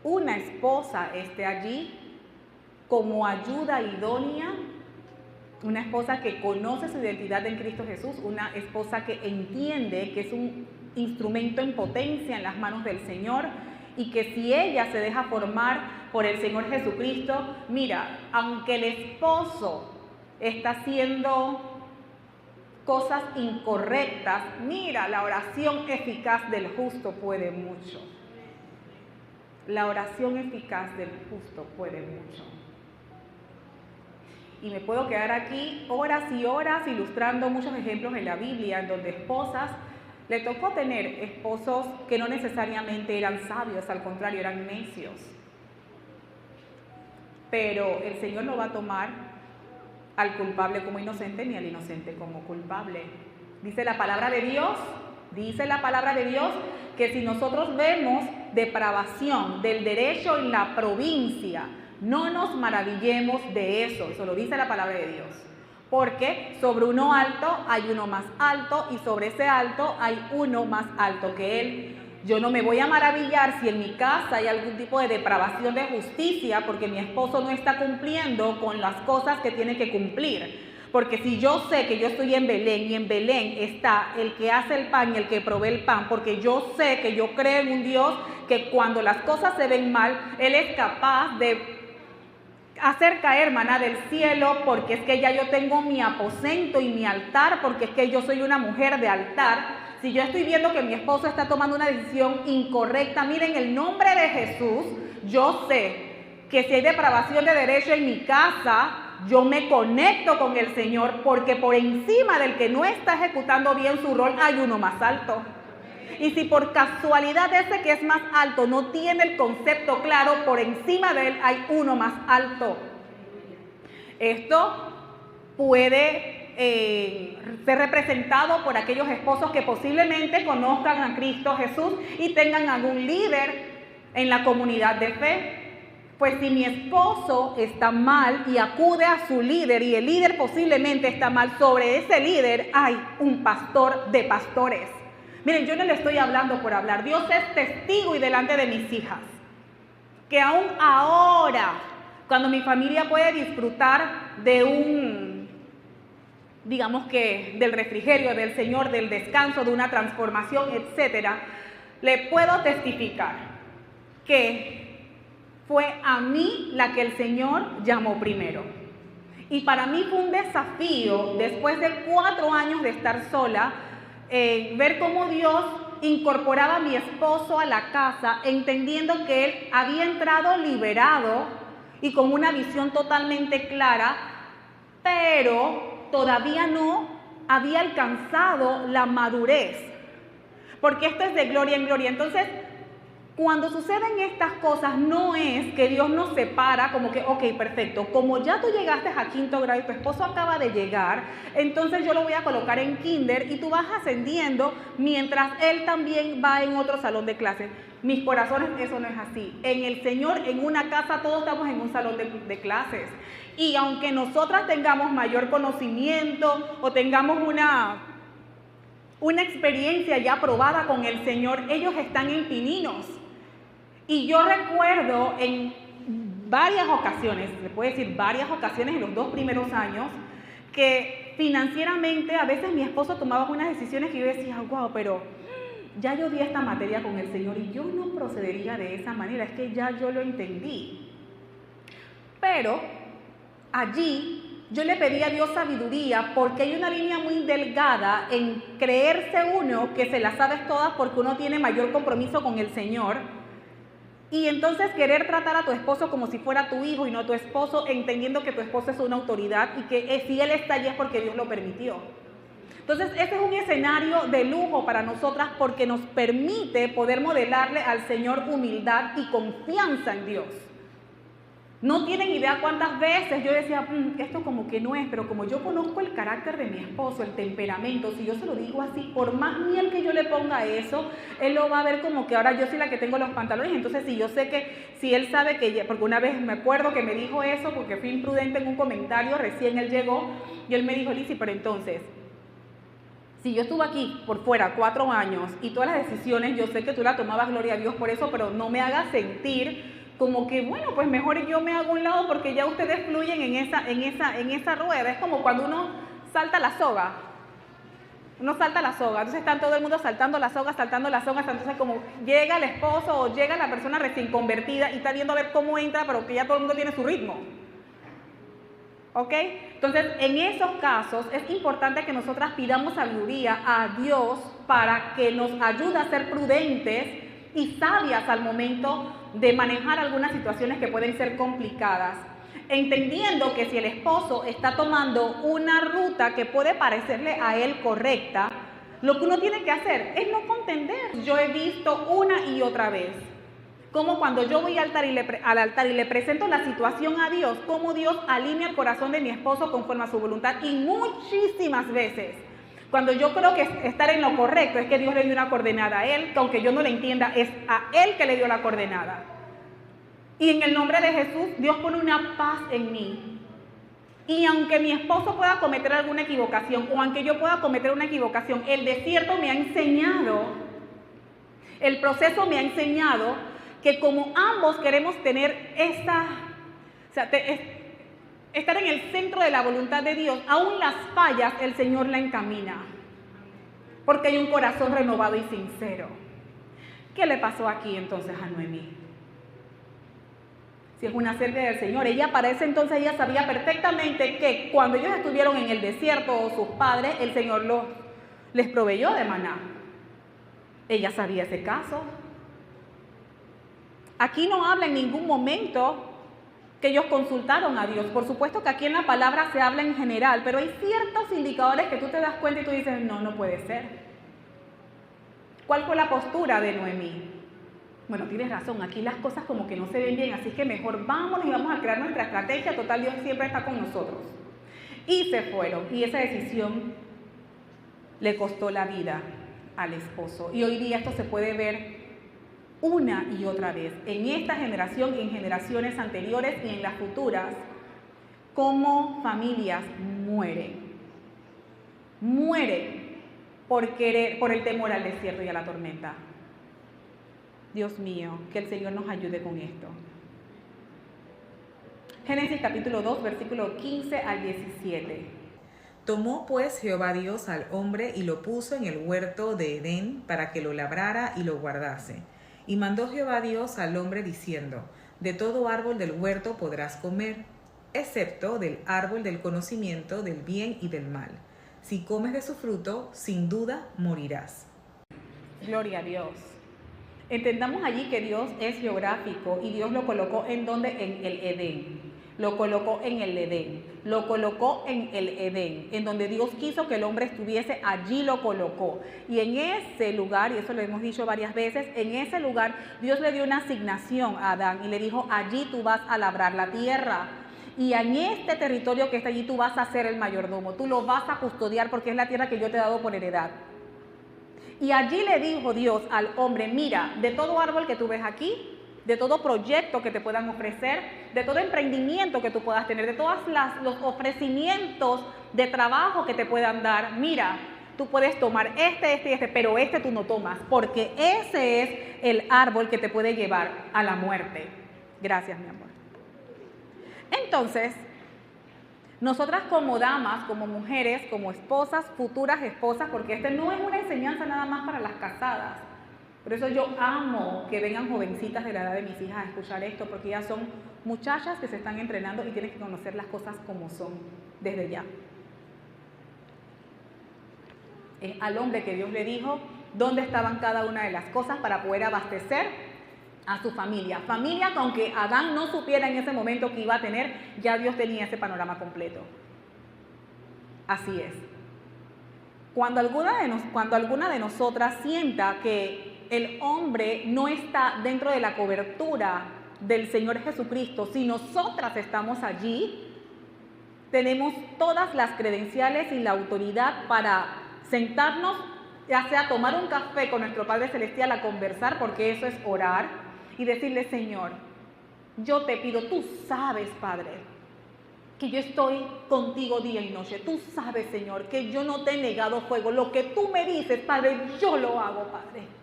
una esposa esté allí como ayuda idónea, una esposa que conoce su identidad en Cristo Jesús, una esposa que entiende que es un instrumento en potencia en las manos del Señor y que si ella se deja formar por el Señor Jesucristo, mira, aunque el esposo está haciendo cosas incorrectas, mira, la oración eficaz del justo puede mucho. La oración eficaz del justo puede mucho. Y me puedo quedar aquí horas y horas ilustrando muchos ejemplos en la Biblia en donde esposas le tocó tener esposos que no necesariamente eran sabios, al contrario, eran necios. Pero el Señor no va a tomar al culpable como inocente ni al inocente como culpable. Dice la palabra de Dios que si nosotros vemos depravación del derecho en la provincia, no nos maravillemos de eso. Eso lo dice la palabra de Dios. Porque sobre uno alto hay uno más alto y sobre ese alto hay uno más alto que él. Yo no me voy a maravillar si en mi casa hay algún tipo de depravación de justicia porque mi esposo no está cumpliendo con las cosas que tiene que cumplir. Porque si yo sé que yo estoy en Belén y en Belén está el que hace el pan y el que provee el pan, porque yo sé que yo creo en un Dios que cuando las cosas se ven mal, Él es capaz de hacer caer maná del cielo, porque es que ya yo tengo mi aposento y mi altar, porque es que yo soy una mujer de altar. Si yo estoy viendo que mi esposo está tomando una decisión incorrecta, miren, en el nombre de Jesús, yo sé que si hay depravación de derecho en mi casa, yo me conecto con el Señor, porque por encima del que no está ejecutando bien su rol hay uno más alto. Y si por casualidad ese que es más alto no tiene el concepto claro, por encima de él hay uno más alto. Esto puede ser representado por aquellos esposos que posiblemente conozcan a Cristo Jesús y tengan algún líder en la comunidad de fe. Pues si mi esposo está mal y acude a su líder y el líder posiblemente está mal, sobre ese líder hay un pastor de pastores. Miren, yo no le estoy hablando por hablar. Dios es testigo y delante de mis hijas, que aún ahora, cuando mi familia puede disfrutar de digamos que del refrigerio del Señor, del descanso, de una transformación, etcétera, le puedo testificar que fue a mí la que el Señor llamó primero. Y para mí fue un desafío, después de 4 años de estar sola, ver cómo Dios incorporaba a mi esposo a la casa, entendiendo que él había entrado liberado y con una visión totalmente clara, pero todavía no había alcanzado la madurez, porque esto es de gloria en gloria. Entonces, cuando suceden estas cosas, no es que Dios nos separa como que, ok, perfecto, como ya tú llegaste a 5º grado y tu esposo acaba de llegar, entonces yo lo voy a colocar en kinder y tú vas ascendiendo mientras él también va en otro salón de clases. Mis corazones, eso no es así. En el Señor, en una casa, todos estamos en un salón de clases. Y aunque nosotras tengamos mayor conocimiento o tengamos una experiencia ya probada con el Señor, ellos están en pininos. Y yo recuerdo en varias ocasiones, se puede decir varias ocasiones en los 2 primeros años, que financieramente a veces mi esposo tomaba unas decisiones que yo decía, wow, pero ya yo di esta materia con el Señor y yo no procedería de esa manera, es que ya yo lo entendí. Pero allí yo le pedí a Dios sabiduría, porque hay una línea muy delgada en creerse uno que se las sabes todas porque uno tiene mayor compromiso con el Señor, y entonces querer tratar a tu esposo como si fuera tu hijo y no tu esposo, entendiendo que tu esposo es una autoridad y que si él está allí es porque Dios lo permitió. Entonces, este es un escenario de lujo para nosotras porque nos permite poder modelarle al Señor humildad y confianza en Dios. No tienen idea cuántas veces yo decía, esto como que no es, pero como yo conozco el carácter de mi esposo, el temperamento, si yo se lo digo así, por más miel que yo le ponga a eso, él lo va a ver como que ahora yo soy la que tengo los pantalones. Entonces, si yo sé que, si él sabe que, porque una vez me acuerdo que me dijo eso, porque fui imprudente en un comentario, recién él llegó, y él me dijo, Lizzy, pero entonces, si yo estuve aquí por fuera 4 años y todas las decisiones, yo sé que tú las tomabas, gloria a Dios por eso, pero no me hagas sentir como que, bueno, pues mejor yo me hago a un lado porque ya ustedes fluyen en esa rueda. Es como cuando uno salta la soga. Uno salta la soga, entonces está todo el mundo saltando la soga, entonces como llega el esposo o llega la persona recién convertida y está viendo a ver cómo entra, pero que ya todo el mundo tiene su ritmo. ¿Ok? Entonces, en esos casos es importante que nosotras pidamos sabiduría a Dios para que nos ayude a ser prudentes y sabias al momento de manejar algunas situaciones que pueden ser complicadas, entendiendo que si el esposo está tomando una ruta que puede parecerle a él correcta, lo que uno tiene que hacer es no contender. Yo he visto una y otra vez como cuando yo voy al altar y le presento la situación a Dios, cómo Dios alinea el corazón de mi esposo conforme a su voluntad, y muchísimas veces cuando yo creo que estar en lo correcto es que Dios le dio una coordenada a él, que aunque yo no le entienda, es a él que le dio la coordenada. Y en el nombre de Jesús, Dios pone una paz en mí. Y aunque mi esposo pueda cometer alguna equivocación, o aunque yo pueda cometer una equivocación, el desierto me ha enseñado, el proceso me ha enseñado que como ambos queremos tener estar en el centro de la voluntad de Dios, aún las fallas el Señor la encamina, porque hay un corazón renovado y sincero. ¿Qué le pasó aquí entonces a Noemí? Si es una sierva del Señor, ella para ese entonces ella sabía perfectamente que cuando ellos estuvieron en el desierto o sus padres, el Señor les proveyó de maná. Ella sabía ese caso. Aquí no habla en ningún momento que ellos consultaron a Dios. Por supuesto que aquí en la palabra se habla en general, pero hay ciertos indicadores que tú te das cuenta y tú dices, no puede ser. ¿Cuál fue la postura de Noemí? Bueno, tienes razón, aquí las cosas como que no se ven bien, así que mejor vámonos y vamos a crear nuestra estrategia, total Dios siempre está con nosotros. Y se fueron, y esa decisión le costó la vida al esposo. Y hoy día esto se puede ver una y otra vez, en esta generación y en generaciones anteriores y en las futuras, cómo familias mueren por el temor al desierto y a la tormenta. Dios mío, que el Señor nos ayude con esto. Génesis capítulo 2, versículo 15 al 17. Tomó pues Jehová Dios al hombre y lo puso en el huerto de Edén para que lo labrara y lo guardase. Y mandó Jehová Dios al hombre diciendo: de todo árbol del huerto podrás comer, excepto del árbol del conocimiento del bien y del mal. Si comes de su fruto, sin duda morirás. Gloria a Dios. Entendamos allí que Dios es geográfico y Dios lo colocó en donde, en el Edén. Lo colocó en el Edén, lo colocó en el Edén, en donde Dios quiso que el hombre estuviese, allí lo colocó. Y en ese lugar, y eso lo hemos dicho varias veces, en ese lugar Dios le dio una asignación a Adán y le dijo: allí tú vas a labrar la tierra. Y en este territorio que está allí tú vas a ser el mayordomo, tú lo vas a custodiar porque es la tierra que yo te he dado por heredad. Y allí le dijo Dios al hombre: mira, de todo árbol que tú ves aquí, de todo proyecto que te puedan ofrecer, de todo emprendimiento que tú puedas tener, de todos los ofrecimientos de trabajo que te puedan dar, mira, tú puedes tomar este, pero este tú no tomas, porque ese es el árbol que te puede llevar a la muerte. Gracias, mi amor. Entonces, nosotras como damas, como mujeres, como esposas, futuras esposas, porque este no es una enseñanza nada más para las casadas. Por eso yo amo que vengan jovencitas de la edad de mis hijas a escuchar esto, porque ellas son muchachas que se están entrenando y tienen que conocer las cosas como son, desde ya. Es al hombre que Dios le dijo dónde estaban cada una de las cosas para poder abastecer a su familia. Familia que aunque Adán no supiera en ese momento que iba a tener, ya Dios tenía ese panorama completo. Así es. Cuando alguna de nosotras sienta que el hombre no está dentro de la cobertura del Señor Jesucristo, si nosotras estamos allí, tenemos todas las credenciales y la autoridad para sentarnos, ya sea tomar un café con nuestro Padre Celestial, a conversar, porque eso es orar, y decirle: Señor, yo te pido, tú sabes, Padre, que yo estoy contigo día y noche. Tú sabes, Señor, que yo no te he negado fuego. Lo que tú me dices, Padre, yo lo hago, Padre.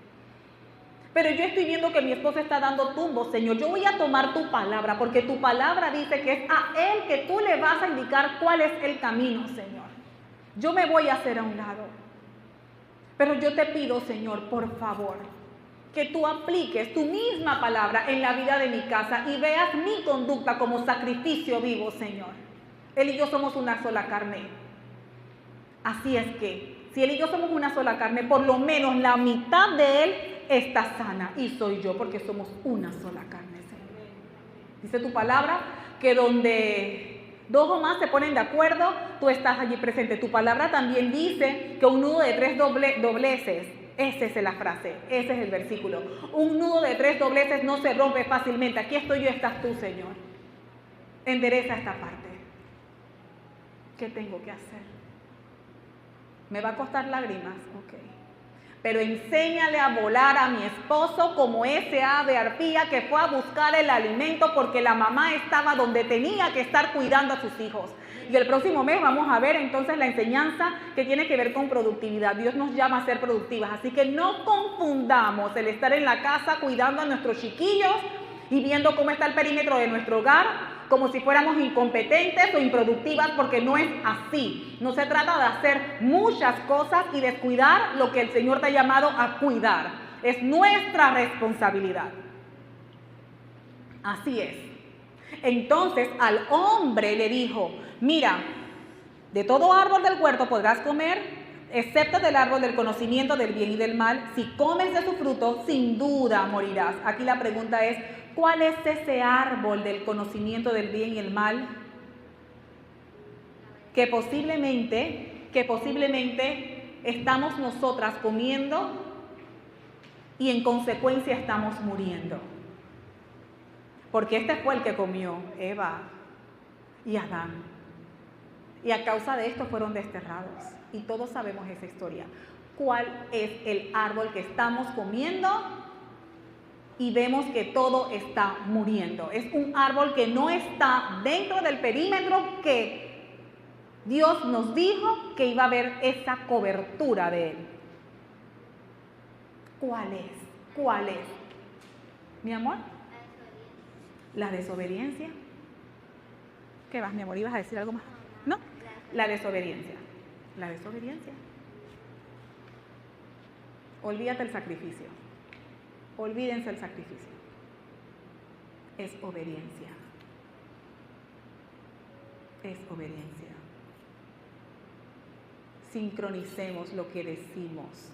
Pero yo estoy viendo que mi esposo está dando tumbos, Señor. Yo voy a tomar tu palabra, porque tu palabra dice que es a él que tú le vas a indicar cuál es el camino, Señor. Yo me voy a hacer a un lado. Pero yo te pido, Señor, por favor, que tú apliques tu misma palabra en la vida de mi casa y veas mi conducta como sacrificio vivo, Señor. Él y yo somos una sola carne. Así es que, si él y yo somos una sola carne, por lo menos la mitad de él está sana, y soy yo, porque somos una sola carne, Señor. Dice tu palabra que donde dos o más se ponen de acuerdo, tú estás allí presente. Tu palabra también dice que un nudo de 3 dobleces, esa es la frase, ese es el versículo. Un nudo de 3 dobleces no se rompe fácilmente. Aquí estoy yo, estás tú, Señor. Endereza esta parte. ¿Qué tengo que hacer? ¿Me va a costar lágrimas? Ok. Pero enséñale a volar a mi esposo como ese ave arpía que fue a buscar el alimento porque la mamá estaba donde tenía que estar cuidando a sus hijos. Y el próximo mes vamos a ver entonces la enseñanza que tiene que ver con productividad. Dios nos llama a ser productivas, así que no confundamos el estar en la casa cuidando a nuestros chiquillos y viendo cómo está el perímetro de nuestro hogar como si fuéramos incompetentes o improductivas, porque no es así. No se trata de hacer muchas cosas y descuidar lo que el Señor te ha llamado a cuidar. Es nuestra responsabilidad. Así es. Entonces al hombre le dijo: mira, de todo árbol del huerto podrás comer, excepto del árbol del conocimiento del bien y del mal. Si comes de su fruto, sin duda morirás. Aquí la pregunta es: ¿cuál es ese árbol del conocimiento del bien y el mal? Que posiblemente estamos nosotras comiendo y en consecuencia estamos muriendo. Porque este fue el que comió Eva y Adán. Y a causa de esto fueron desterrados. Y todos sabemos esa historia. ¿Cuál es el árbol que estamos comiendo? Y vemos que todo está muriendo. Es un árbol que no está dentro del perímetro que Dios nos dijo que iba a haber esa cobertura de él. ¿Cuál es? ¿Cuál es? ¿Mi amor? La desobediencia. ¿Qué vas, mi amor? ¿Ibas a decir algo más? ¿No? La desobediencia. La desobediencia. Olvídate el sacrificio. Olvídense el sacrificio. Es obediencia. Es obediencia. Sincronicemos lo que decimos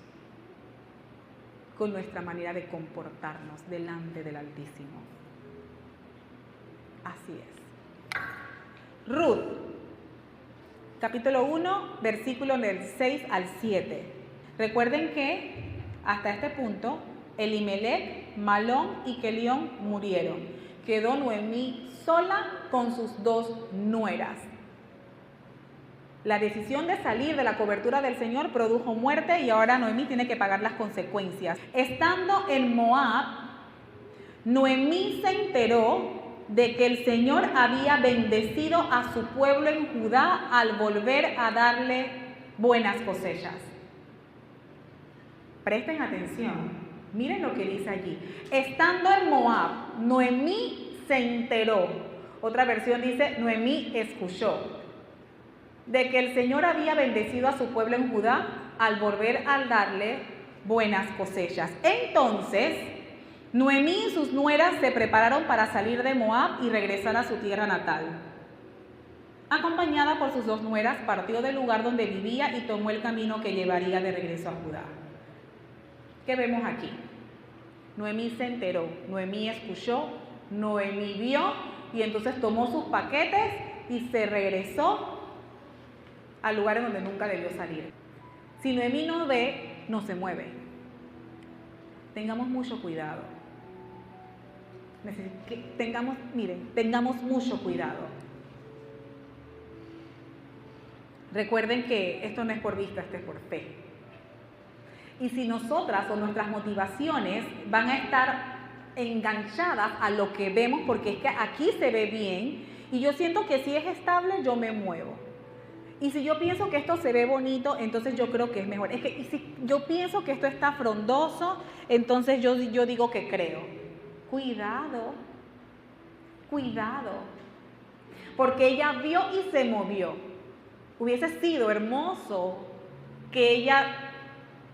con nuestra manera de comportarnos delante del Altísimo. Así es. Ruth, capítulo 1, versículos del 6 al 7. Recuerden que hasta este punto Elimelech, Malón y Kelión murieron. Quedó Noemí sola con sus 2 nueras. La decisión de salir de la cobertura del Señor produjo muerte y ahora Noemí tiene que pagar las consecuencias. Estando en Moab, Noemí se enteró de que el Señor había bendecido a su pueblo en Judá al volver a darle buenas cosechas. Presten atención, miren lo que dice allí. Estando en Moab, Noemí se enteró. Otra versión dice, Noemí escuchó de que el Señor había bendecido a su pueblo en Judá al volver a darle buenas cosechas. Entonces, Noemí y sus nueras se prepararon para salir de Moab y regresar a su tierra natal. Acompañada por sus 2 nueras, partió del lugar donde vivía y tomó el camino que llevaría de regreso a Judá. ¿Qué vemos aquí? Noemí se enteró, Noemí escuchó, Noemí vio y entonces tomó sus paquetes y se regresó al lugar en donde nunca debió salir. Si Noemí no ve, no se mueve. Tengamos mucho cuidado. Tengamos mucho cuidado. Recuerden que esto no es por vista, esto es por fe. Y si nosotras o nuestras motivaciones van a estar enganchadas a lo que vemos, porque es que aquí se ve bien, y yo siento que si es estable, yo me muevo. Y si yo pienso que esto se ve bonito, entonces yo creo que es mejor. Es que y si yo pienso que esto está frondoso, entonces yo digo que creo. Cuidado, cuidado. Porque ella vio y se movió. Hubiese sido hermoso que ella,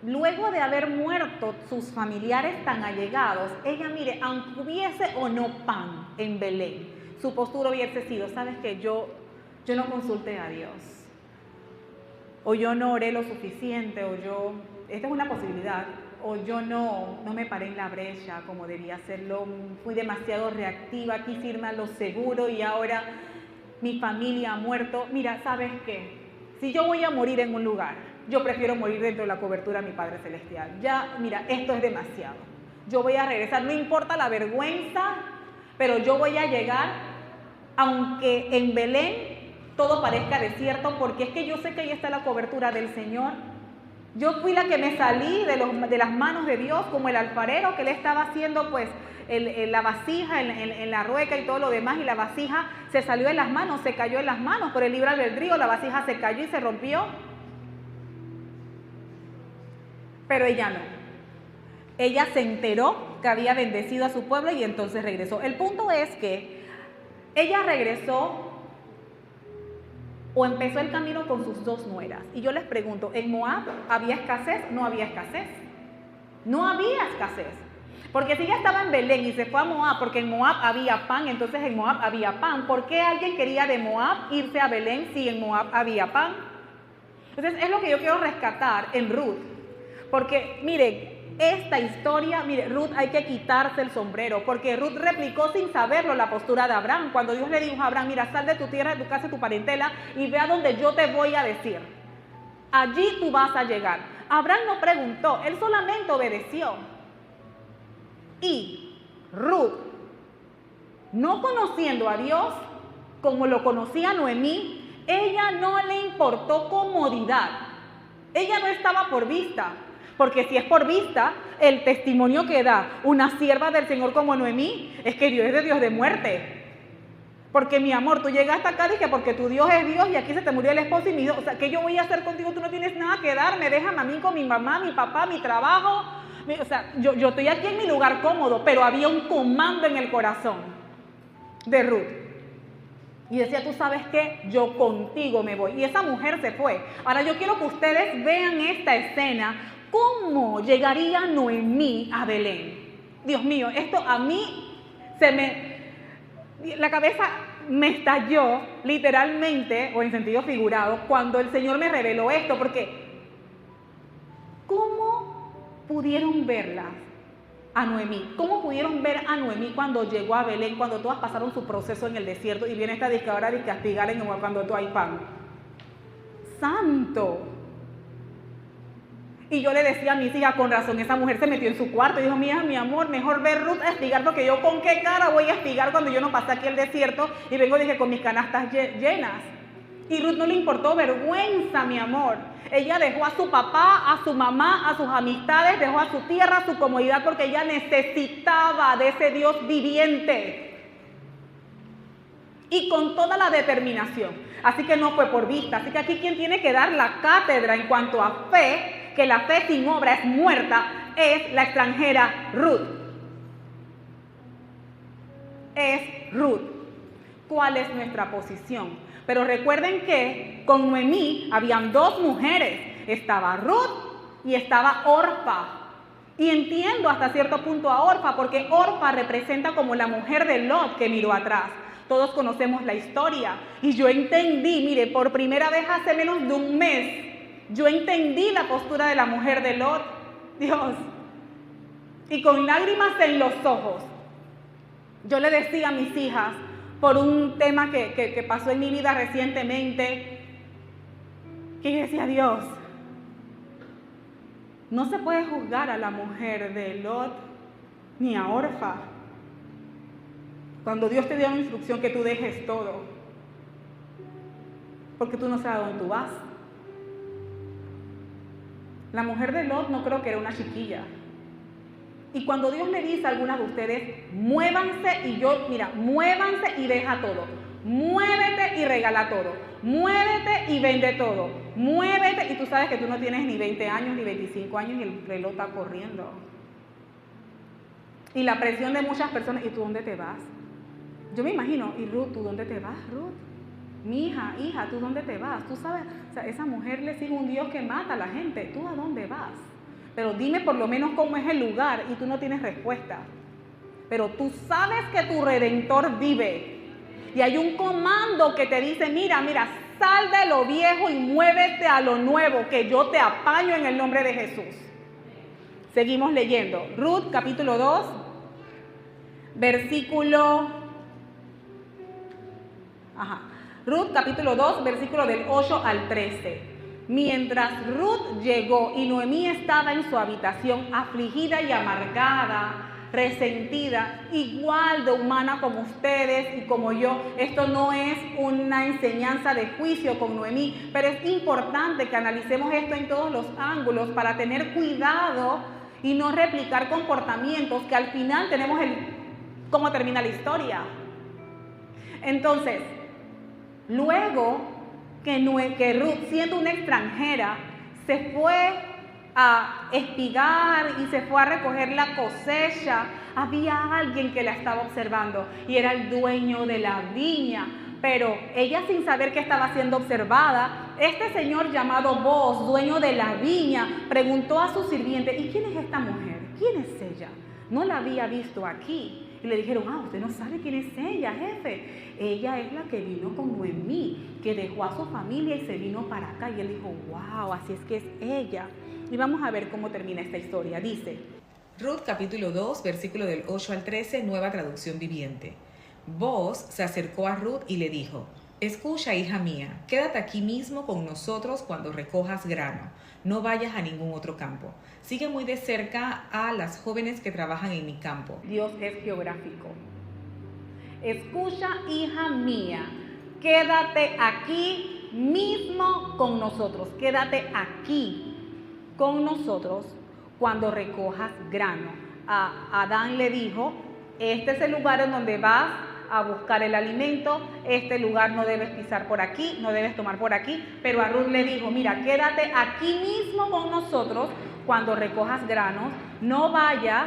luego de haber muerto sus familiares tan allegados, ella mire, aunque hubiese o no pan en Belén, su postura hubiese sido, ¿sabes qué? Yo no consulté a Dios. O yo no oré lo suficiente, esta es una posibilidad, o yo no me paré en la brecha como debía hacerlo, fui demasiado reactiva, quise irme a lo seguro y ahora mi familia ha muerto. Mira, ¿sabes qué? Si yo voy a morir en un lugar, yo prefiero morir dentro de la cobertura de mi Padre Celestial. Ya, mira, esto es demasiado. Yo voy a regresar, no importa la vergüenza, pero yo voy a llegar, aunque en Belén todo parezca desierto, porque es que yo sé que ahí está la cobertura del Señor. Yo fui la que me salí de las manos de Dios, como el alfarero que le estaba haciendo pues la vasija en la rueca y todo lo demás, y la vasija se salió de las manos, se cayó en las manos por el libre albedrío, la vasija se cayó y se rompió. Pero ella no. Ella se enteró que había bendecido a su pueblo y entonces regresó. El punto es que ella regresó o empezó el camino con sus 2 nueras. Y yo les pregunto, ¿en Moab había escasez? No había escasez. No había escasez. Porque si ella estaba en Belén y se fue a Moab porque en Moab había pan, entonces en Moab había pan. ¿Por qué alguien quería de Moab irse a Belén si en Moab había pan? Entonces es lo que yo quiero rescatar en Ruth. Porque miren, esta historia, mire, Ruth hay que quitarse el sombrero, porque Ruth replicó sin saberlo la postura de Abraham. Cuando Dios le dijo a Abraham, mira, sal de tu tierra, de tu casa, de tu parentela y ve a donde yo te voy a decir. Allí tú vas a llegar. Abraham no preguntó, él solamente obedeció. Y Ruth, no conociendo a Dios como lo conocía Noemí, ella no le importó comodidad. Ella no estaba por vista. Porque si es por vista, el testimonio que da una sierva del Señor como Noemí es que Dios es de Dios de muerte. Porque mi amor, tú llegaste acá, dije, porque tu Dios es Dios y aquí se te murió el esposo y mi Dios. O sea, ¿qué yo voy a hacer contigo? Tú no tienes nada que darme. Déjame a mí con mi mamá, mi papá, mi trabajo. O sea, yo estoy aquí en mi lugar cómodo, pero había un comando en el corazón de Ruth. Y decía, tú sabes qué, yo contigo me voy. Y esa mujer se fue. Ahora yo quiero que ustedes vean esta escena, cómo llegaría Noemí a Belén. Dios mío, esto a mí la cabeza me estalló literalmente, o en sentido figurado, cuando el Señor me reveló esto, porque ¿cómo pudieron verla a Noemí? ¿Cómo pudieron ver a Noemí cuando llegó a Belén, cuando todas pasaron su proceso en el desierto y viene esta discadora de castigar en cuando tú hay pan? ¡Santo! Y yo le decía a mis hijas, con razón, esa mujer se metió en su cuarto y dijo, mira, mi amor, mejor ver Ruth a espigar, porque yo con qué cara voy a espigar cuando yo no pasé aquí el desierto y vengo, dije, con mis canastas llenas. Y Ruth no le importó vergüenza, mi amor. Ella dejó a su papá, a su mamá, a sus amistades, dejó a su tierra, a su comodidad, porque ella necesitaba de ese Dios viviente. Y con toda la determinación. Así que no fue por vista. Así que aquí quien tiene que dar la cátedra en cuanto a fe, que la fe sin obra es muerta, es la extranjera Ruth. Es Ruth. ¿Cuál es nuestra posición? Pero recuerden que con Noemí habían dos mujeres. Estaba Ruth y estaba Orfa. Y entiendo hasta cierto punto a Orfa, porque Orfa representa como la mujer de Lot que miró atrás. Todos conocemos la historia. Y yo entendí, mire, por primera vez hace menos de un mes, yo entendí la postura de la mujer de Lot. Dios. Y con lágrimas en los ojos, yo le decía a mis hijas, por un tema que pasó en mi vida recientemente, que yo decía, Dios, no se puede juzgar a la mujer de Lot ni a Orfa. Cuando Dios te dio una instrucción que tú dejes todo, porque tú no sabes a dónde tú vas. La mujer de Lot no creo que era una chiquilla. Y cuando Dios le dice a algunas de ustedes, muévanse muévanse y deja todo. Muévete y regala todo. Muévete y vende todo. Muévete, y tú sabes que tú no tienes ni 20 años ni 25 años y el reloj está corriendo. Y la presión de muchas personas, ¿y tú dónde te vas? Yo me imagino, ¿y Ruth, tú dónde te vas, Ruth? Mi hija, ¿tú dónde te vas? Tú sabes, o sea, esa mujer le sigue un Dios que mata a la gente. ¿Tú a dónde vas? Pero dime por lo menos cómo es el lugar, y tú no tienes respuesta. Pero tú sabes que tu Redentor vive. Y hay un comando que te dice, mira, sal de lo viejo y muévete a lo nuevo, que yo te apaño en el nombre de Jesús. Seguimos leyendo. Ruth, capítulo 2, Ruth, capítulo 2, versículo del 8 al 13. Mientras Ruth llegó y Noemí estaba en su habitación, afligida y amargada, resentida, igual de humana como ustedes y como yo. Esto no es una enseñanza de juicio con Noemí, pero es importante que analicemos esto en todos los ángulos para tener cuidado y no replicar comportamientos que al final tenemos cómo termina la historia. Entonces, luego que Ruth, siendo una extranjera, se fue a espigar y se fue a recoger la cosecha, había alguien que la estaba observando y era el dueño de la viña. Pero ella, sin saber que estaba siendo observada, este señor llamado Boaz, dueño de la viña, preguntó a su sirviente, ¿y quién es esta mujer? ¿Quién es ella? No la había visto aquí. Y le dijeron, usted no sabe quién es ella, jefe. Ella es la que vino con Noemí, que dejó a su familia y se vino para acá. Y él dijo, wow, así es que es ella. Y vamos a ver cómo termina esta historia. Dice, Ruth capítulo 2, versículo del 8 al 13, nueva traducción viviente. Boaz se acercó a Ruth y le dijo, escucha, hija mía, quédate aquí mismo con nosotros cuando recojas grano. No vayas a ningún otro campo. Sigue muy de cerca a las jóvenes que trabajan en mi campo. Dios es geográfico. Escucha, hija mía, quédate aquí mismo con nosotros. Quédate aquí con nosotros cuando recojas grano. A Adán le dijo, este es el lugar en donde vas a buscar el alimento, este lugar no debes pisar por aquí, no debes tomar por aquí, pero a Ruth le dijo, mira, quédate aquí mismo con nosotros cuando recojas granos, no vayas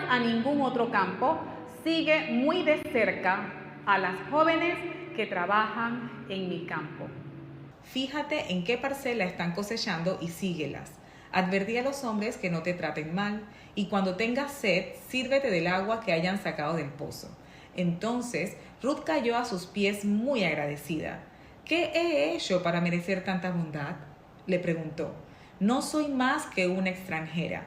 a ningún otro campo, sigue muy de cerca a las jóvenes que trabajan en mi campo. Fíjate en qué parcela están cosechando y síguelas. Advertí a los hombres que no te traten mal, y cuando tengas sed, sírvete del agua que hayan sacado del pozo. Entonces Ruth cayó a sus pies muy agradecida. ¿Qué he hecho para merecer tanta bondad?, le preguntó. No soy más que una extranjera.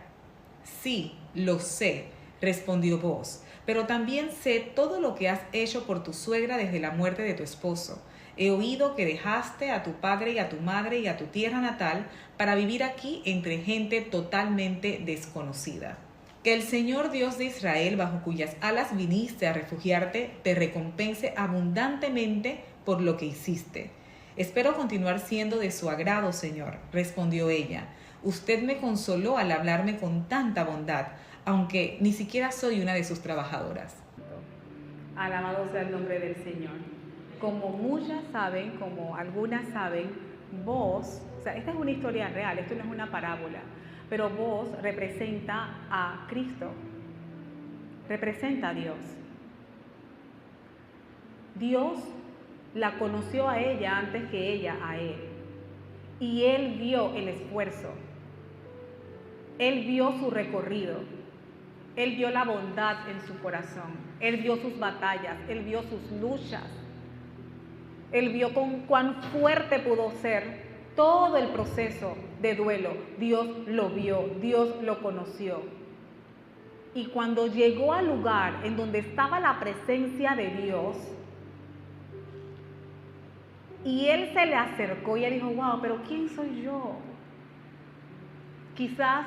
Sí, lo sé, respondió Booz, pero también sé todo lo que has hecho por tu suegra desde la muerte de tu esposo. He oído que dejaste a tu padre y a tu madre y a tu tierra natal para vivir aquí entre gente totalmente desconocida. Que el Señor Dios de Israel, bajo cuyas alas viniste a refugiarte, te recompense abundantemente por lo que hiciste. Espero continuar siendo de su agrado, Señor, respondió ella. Usted me consoló al hablarme con tanta bondad, aunque ni siquiera soy una de sus trabajadoras. Alabado sea el nombre del Señor. Como muchas saben, como algunas saben, Booz, o sea, esta es una historia real, esto no es una parábola, pero Booz representa a Cristo, representa a Dios. Dios la conoció a ella antes que ella a él, y él vio el esfuerzo, él vio su recorrido, él vio la bondad en su corazón, él vio sus batallas, él vio sus luchas. Él vio con cuán fuerte pudo ser todo el proceso de duelo. Dios lo vio, Dios lo conoció. Y cuando llegó al lugar en donde estaba la presencia de Dios, y él se le acercó y él dijo, wow, pero ¿quién soy yo? Quizás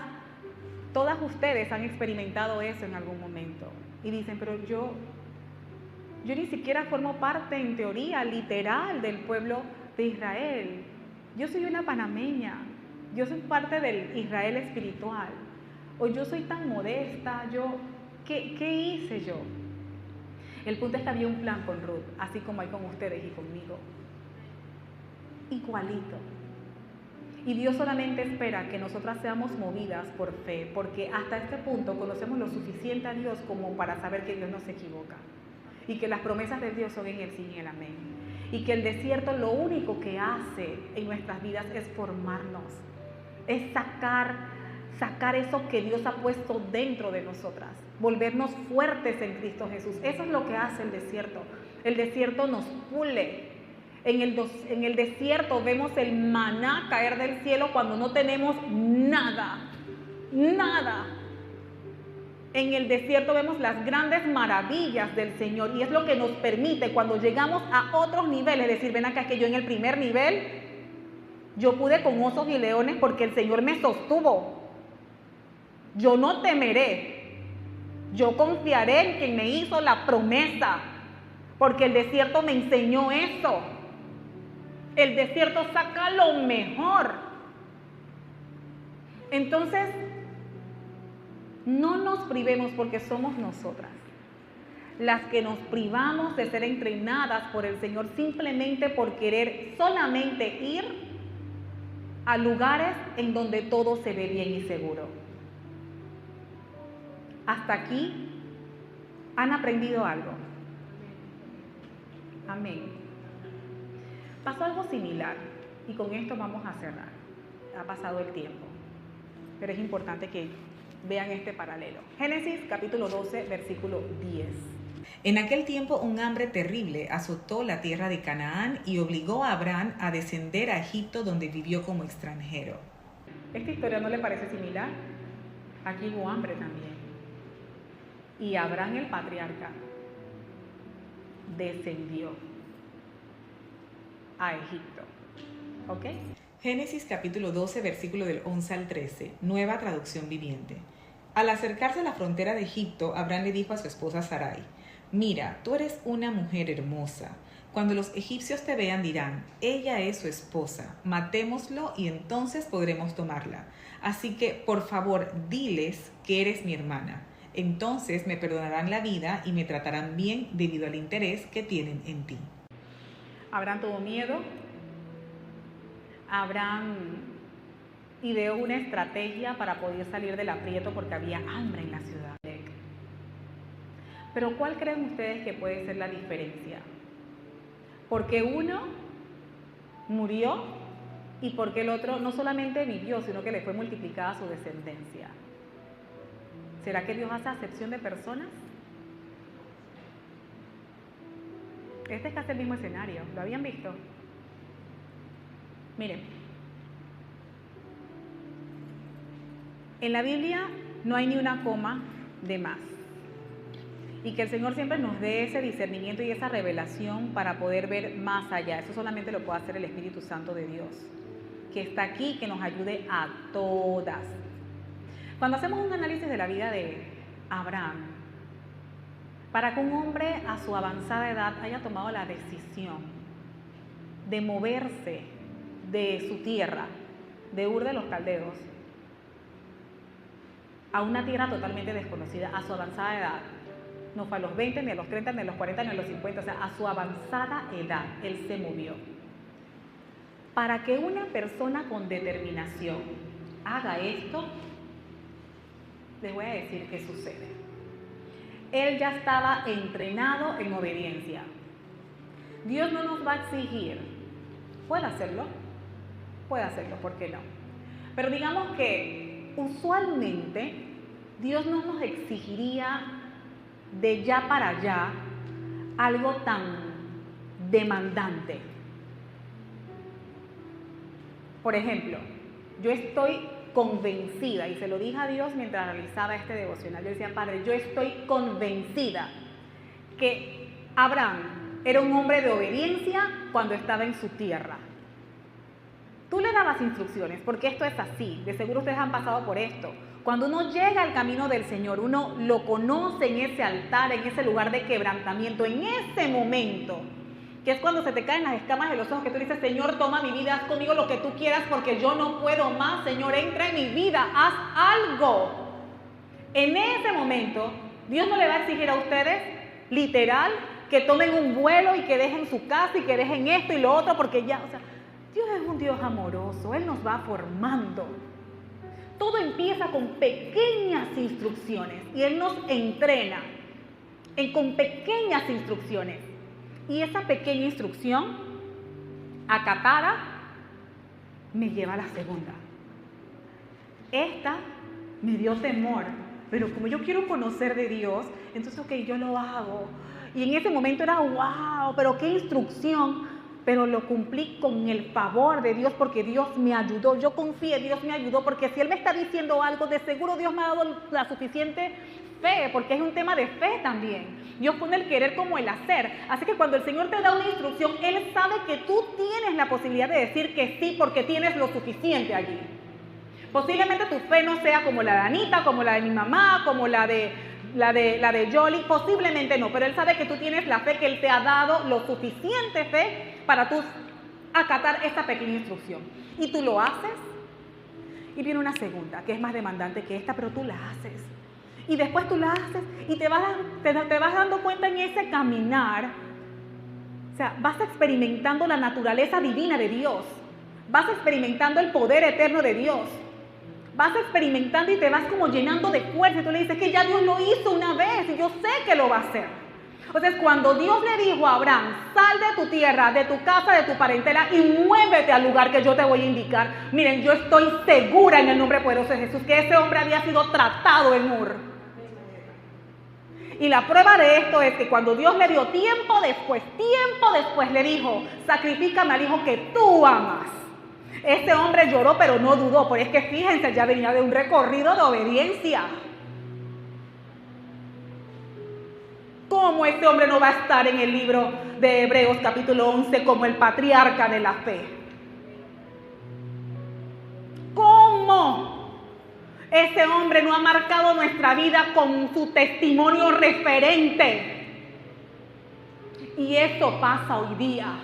todas ustedes han experimentado eso en algún momento. Y dicen, pero yo ni siquiera formo parte en teoría literal del pueblo de Israel. Yo soy una panameña, yo soy parte del Israel espiritual. O yo soy tan modesta, ¿qué hice yo? El punto es que había un plan con Ruth, así como hay con ustedes y conmigo. Igualito. Y Dios solamente espera que nosotras seamos movidas por fe, porque hasta este punto conocemos lo suficiente a Dios como para saber que Dios no se equivoca. Y que las promesas de Dios son en el sí y en el amén. Y que el desierto lo único que hace en nuestras vidas es formarnos, es sacar eso que Dios ha puesto dentro de nosotras, volvernos fuertes en Cristo Jesús. Eso es lo que hace el desierto. El desierto nos pule. En el desierto vemos el maná caer del cielo cuando no tenemos nada, nada. En el desierto vemos las grandes maravillas del Señor y es lo que nos permite cuando llegamos a otros niveles, decir, ven acá, que yo en el primer nivel, yo pude con osos y leones porque el Señor me sostuvo. Yo no temeré, yo confiaré en quien me hizo la promesa, porque el desierto me enseñó eso. El desierto saca lo mejor. Entonces, no nos privemos porque somos nosotras las que nos privamos de ser entrenadas por el Señor simplemente por querer solamente ir a lugares en donde todo se ve bien y seguro. Hasta aquí, ¿han aprendido algo? Amén. Pasó algo similar y con esto vamos a cerrar. Ha pasado el tiempo, pero es importante que vean este paralelo. Génesis capítulo 12, versículo 10. En aquel tiempo un hambre terrible azotó la tierra de Canaán y obligó a Abraham a descender a Egipto, donde vivió como extranjero. ¿Esta historia no le parece similar? Aquí hubo hambre también. Y Abraham, el patriarca, descendió a Egipto. ¿Ok? Génesis capítulo 12, versículo del 11 al 13, nueva traducción viviente. Al acercarse a la frontera de Egipto, Abraham le dijo a su esposa Sarai, mira, tú eres una mujer hermosa. Cuando los egipcios te vean dirán, ella es su esposa, matémoslo y entonces podremos tomarla. Así que, por favor, diles que eres mi hermana. Entonces me perdonarán la vida y me tratarán bien debido al interés que tienen en ti. Abraham tuvo miedo. Abraham ideó una estrategia para poder salir del aprieto porque había hambre en la ciudad. Pero ¿cuál creen ustedes que puede ser la diferencia? Porque uno murió y porque el otro no solamente vivió, sino que le fue multiplicada su descendencia. ¿Será que Dios hace acepción de personas? Este es casi el mismo escenario. ¿Lo habían visto? Miren, en la Biblia no hay ni una coma de más. Y que el Señor siempre nos dé ese discernimiento y esa revelación para poder ver más allá. Eso solamente lo puede hacer el Espíritu Santo de Dios, que está aquí, que nos ayude a todas. Cuando hacemos un análisis de la vida de Abraham, para que un hombre a su avanzada edad haya tomado la decisión de moverse de su tierra, de Ur de los Caldeos, a una tierra totalmente desconocida, a su avanzada edad, no fue a los 20, ni a los 30, ni a los 40, ni a los 50, o sea, a su avanzada edad, él se movió. Para que una persona con determinación haga esto, les voy a decir qué sucede. Él ya estaba entrenado en obediencia. Dios no nos va a exigir. ¿Puede hacerlo? Puede hacerlo, ¿por qué no? Pero digamos que usualmente Dios no nos exigiría de ya para allá algo tan demandante. Por ejemplo, yo estoy convencida, y se lo dije a Dios mientras realizaba este devocional, yo decía: Padre, yo estoy convencida que Abraham era un hombre de obediencia cuando estaba en su tierra. Tú le dabas instrucciones, porque esto es así, de seguro ustedes han pasado por esto. Cuando uno llega al camino del Señor, uno lo conoce en ese altar, en ese lugar de quebrantamiento, en ese momento, que es cuando se te caen las escamas de los ojos, que tú dices: Señor, toma mi vida, haz conmigo lo que tú quieras, porque yo no puedo más. Señor, entra en mi vida, haz algo. En ese momento, Dios no le va a exigir a ustedes, literal, que tomen un vuelo y que dejen su casa y que dejen esto y lo otro, porque ya, o sea, Dios es un Dios amoroso, Él nos va formando. Todo empieza con pequeñas instrucciones y Él nos entrena con pequeñas instrucciones. Y esa pequeña instrucción acatada me lleva a la segunda. Esta me dio temor, pero como yo quiero conocer de Dios, entonces ok, yo lo hago. Y en ese momento era wow, pero qué instrucción. Pero lo cumplí con el favor de Dios, porque Dios me ayudó. Yo confié, Dios me ayudó, porque si Él me está diciendo algo, de seguro Dios me ha dado la suficiente fe, porque es un tema de fe también. Dios pone el querer como el hacer. Así que cuando el Señor te da una instrucción, Él sabe que tú tienes la posibilidad de decir que sí, porque tienes lo suficiente allí. Posiblemente tu fe no sea como la de Anita, como la de mi mamá, como la de Yoli, posiblemente no, pero Él sabe que tú tienes la fe, que Él te ha dado lo suficiente fe para tú acatar esta pequeña instrucción. Y tú lo haces, y viene una segunda, que es más demandante que esta, pero tú la haces. Y después tú la haces, y te vas dando cuenta en ese caminar, o sea, vas experimentando la naturaleza divina de Dios, vas experimentando el poder eterno de Dios. Vas experimentando y te vas como llenando de fuerza. Y tú le dices que ya Dios lo hizo una vez y yo sé que lo va a hacer. Entonces, cuando Dios le dijo a Abraham: sal de tu tierra, de tu casa, de tu parentela y muévete al lugar que yo te voy a indicar. Miren, yo estoy segura en el nombre poderoso de Jesús que ese hombre había sido tratado en Ur. Y la prueba de esto es que cuando Dios le dio tiempo después le dijo: sacrifícame al hijo que tú amas. Este hombre lloró, pero no dudó, porque es que fíjense, ya venía de un recorrido de obediencia. ¿Cómo este hombre no va a estar en el libro de Hebreos capítulo 11 como el patriarca de la fe? ¿Cómo ese hombre no ha marcado nuestra vida con su testimonio referente? Y eso pasa hoy día.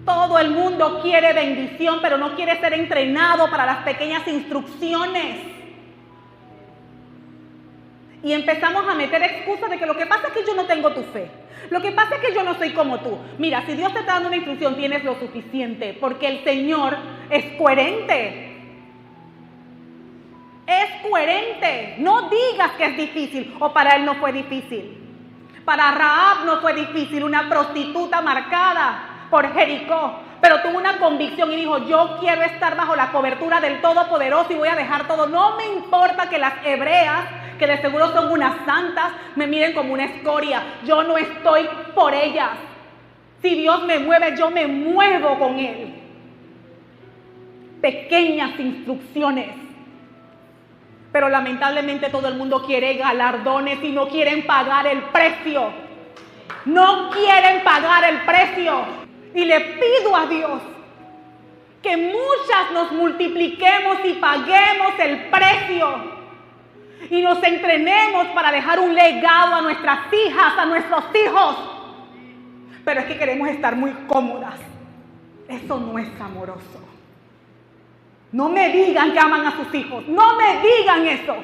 Todo el mundo quiere bendición, pero no quiere ser entrenado para las pequeñas instrucciones. Y empezamos a meter excusas de que lo que pasa es que yo no tengo tu fe. Lo que pasa es que yo no soy como tú. Mira, si Dios te está dando una instrucción, tienes lo suficiente, porque el Señor es coherente. Es coherente. No digas que es difícil o para él no fue difícil. Para Rahab no fue difícil, una prostituta marcada por Jericó, pero tuvo una convicción y dijo: yo quiero estar bajo la cobertura del Todopoderoso y voy a dejar todo. No me importa que las hebreas, que de seguro son unas santas, me miren como una escoria. Yo no estoy por ellas. Si Dios me mueve, yo me muevo con Él. Pequeñas instrucciones. Pero lamentablemente todo el mundo quiere galardones y no quieren pagar el precio. No quieren pagar el precio. Y le pido a Dios que muchas nos multipliquemos y paguemos el precio. Y nos entrenemos para dejar un legado a nuestras hijas, a nuestros hijos. Pero es que queremos estar muy cómodas. Eso no es amoroso. No me digan que aman a sus hijos. No me digan eso.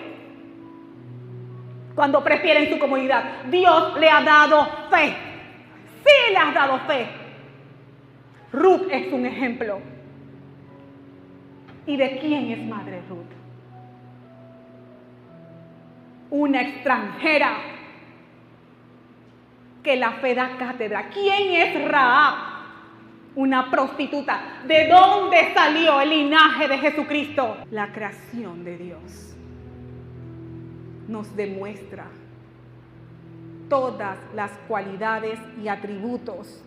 Cuando prefieren su comodidad. Dios le ha dado fe. Sí le has dado fe. Ruth es un ejemplo. ¿Y de quién es madre Ruth? Una extranjera que la fe da cátedra. ¿Quién es Rahab? Una prostituta. ¿De dónde salió el linaje de Jesucristo? La creación de Dios nos demuestra todas las cualidades y atributos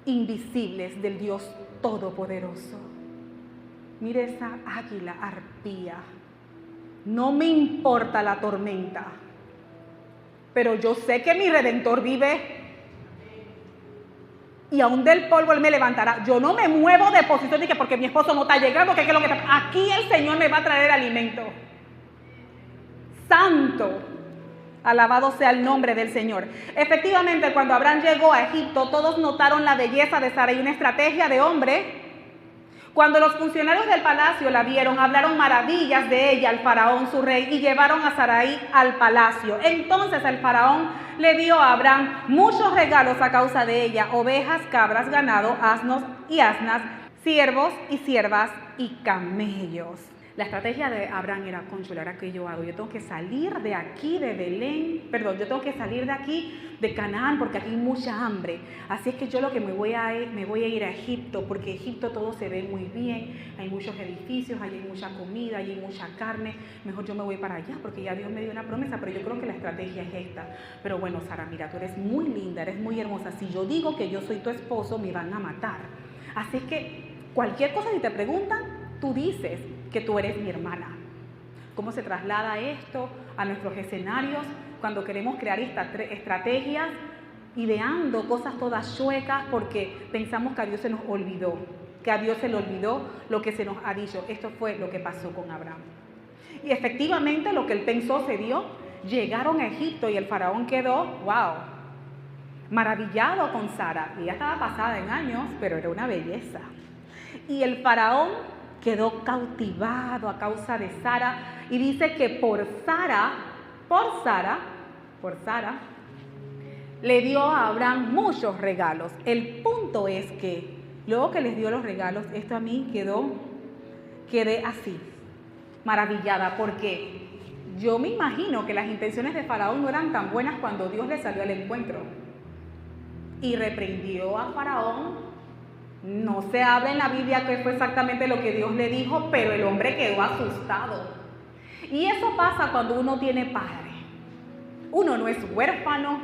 invisibles del Dios Todopoderoso. Mire esa águila arpía. No me importa la tormenta, pero yo sé que mi Redentor vive. Y aún del polvo Él me levantará. Yo no me muevo de posición de que porque mi esposo no está llegando, que es lo que está. Aquí el Señor me va a traer alimento. Santo. Alabado sea el nombre del Señor. Efectivamente, cuando Abraham llegó a Egipto, todos notaron la belleza de Sara y una estrategia de hombre. Cuando los funcionarios del palacio la vieron, hablaron maravillas de ella al faraón, su rey, y llevaron a Sarai al palacio. Entonces el faraón le dio a Abraham muchos regalos a causa de ella: ovejas, cabras, ganado, asnos y asnas, siervos y siervas y camellos. La estrategia de Abraham era: cónchale, ¿ahora qué yo hago? Yo tengo que salir de aquí, de Belén, yo tengo que salir de aquí, de Canaán, porque aquí hay mucha hambre. Así es que yo lo que me voy a ir a Egipto, porque Egipto todo se ve muy bien, hay muchos edificios, hay mucha comida, hay mucha carne. Mejor yo me voy para allá, porque ya Dios me dio una promesa, pero yo creo que la estrategia es esta. Pero bueno, Sara, mira, tú eres muy linda, eres muy hermosa. Si yo digo que yo soy tu esposo, me van a matar. Así que cualquier cosa si te preguntan, tú dices que tú eres mi hermana. ¿Cómo se traslada esto a nuestros escenarios cuando queremos crear estrategias, ideando cosas todas chuecas porque pensamos que a Dios se nos olvidó, que a Dios se le olvidó lo que se nos ha dicho? Esto fue lo que pasó con Abraham. Y efectivamente lo que él pensó se dio. Llegaron a Egipto y el faraón quedó, maravillado con Sara. Ella estaba pasada en años, pero era una belleza. Y el faraón quedó cautivado a causa de Sara y dice que por Sara, le dio a Abraham muchos regalos. El punto es que luego que les dio los regalos, esto a mí quedé así, maravillada, porque yo me imagino que las intenciones de Faraón no eran tan buenas cuando Dios le salió al encuentro y reprendió a Faraón. No se habla en la Biblia qué fue exactamente lo que Dios le dijo, pero el hombre quedó asustado. Y eso pasa cuando uno tiene padre. Uno no es huérfano,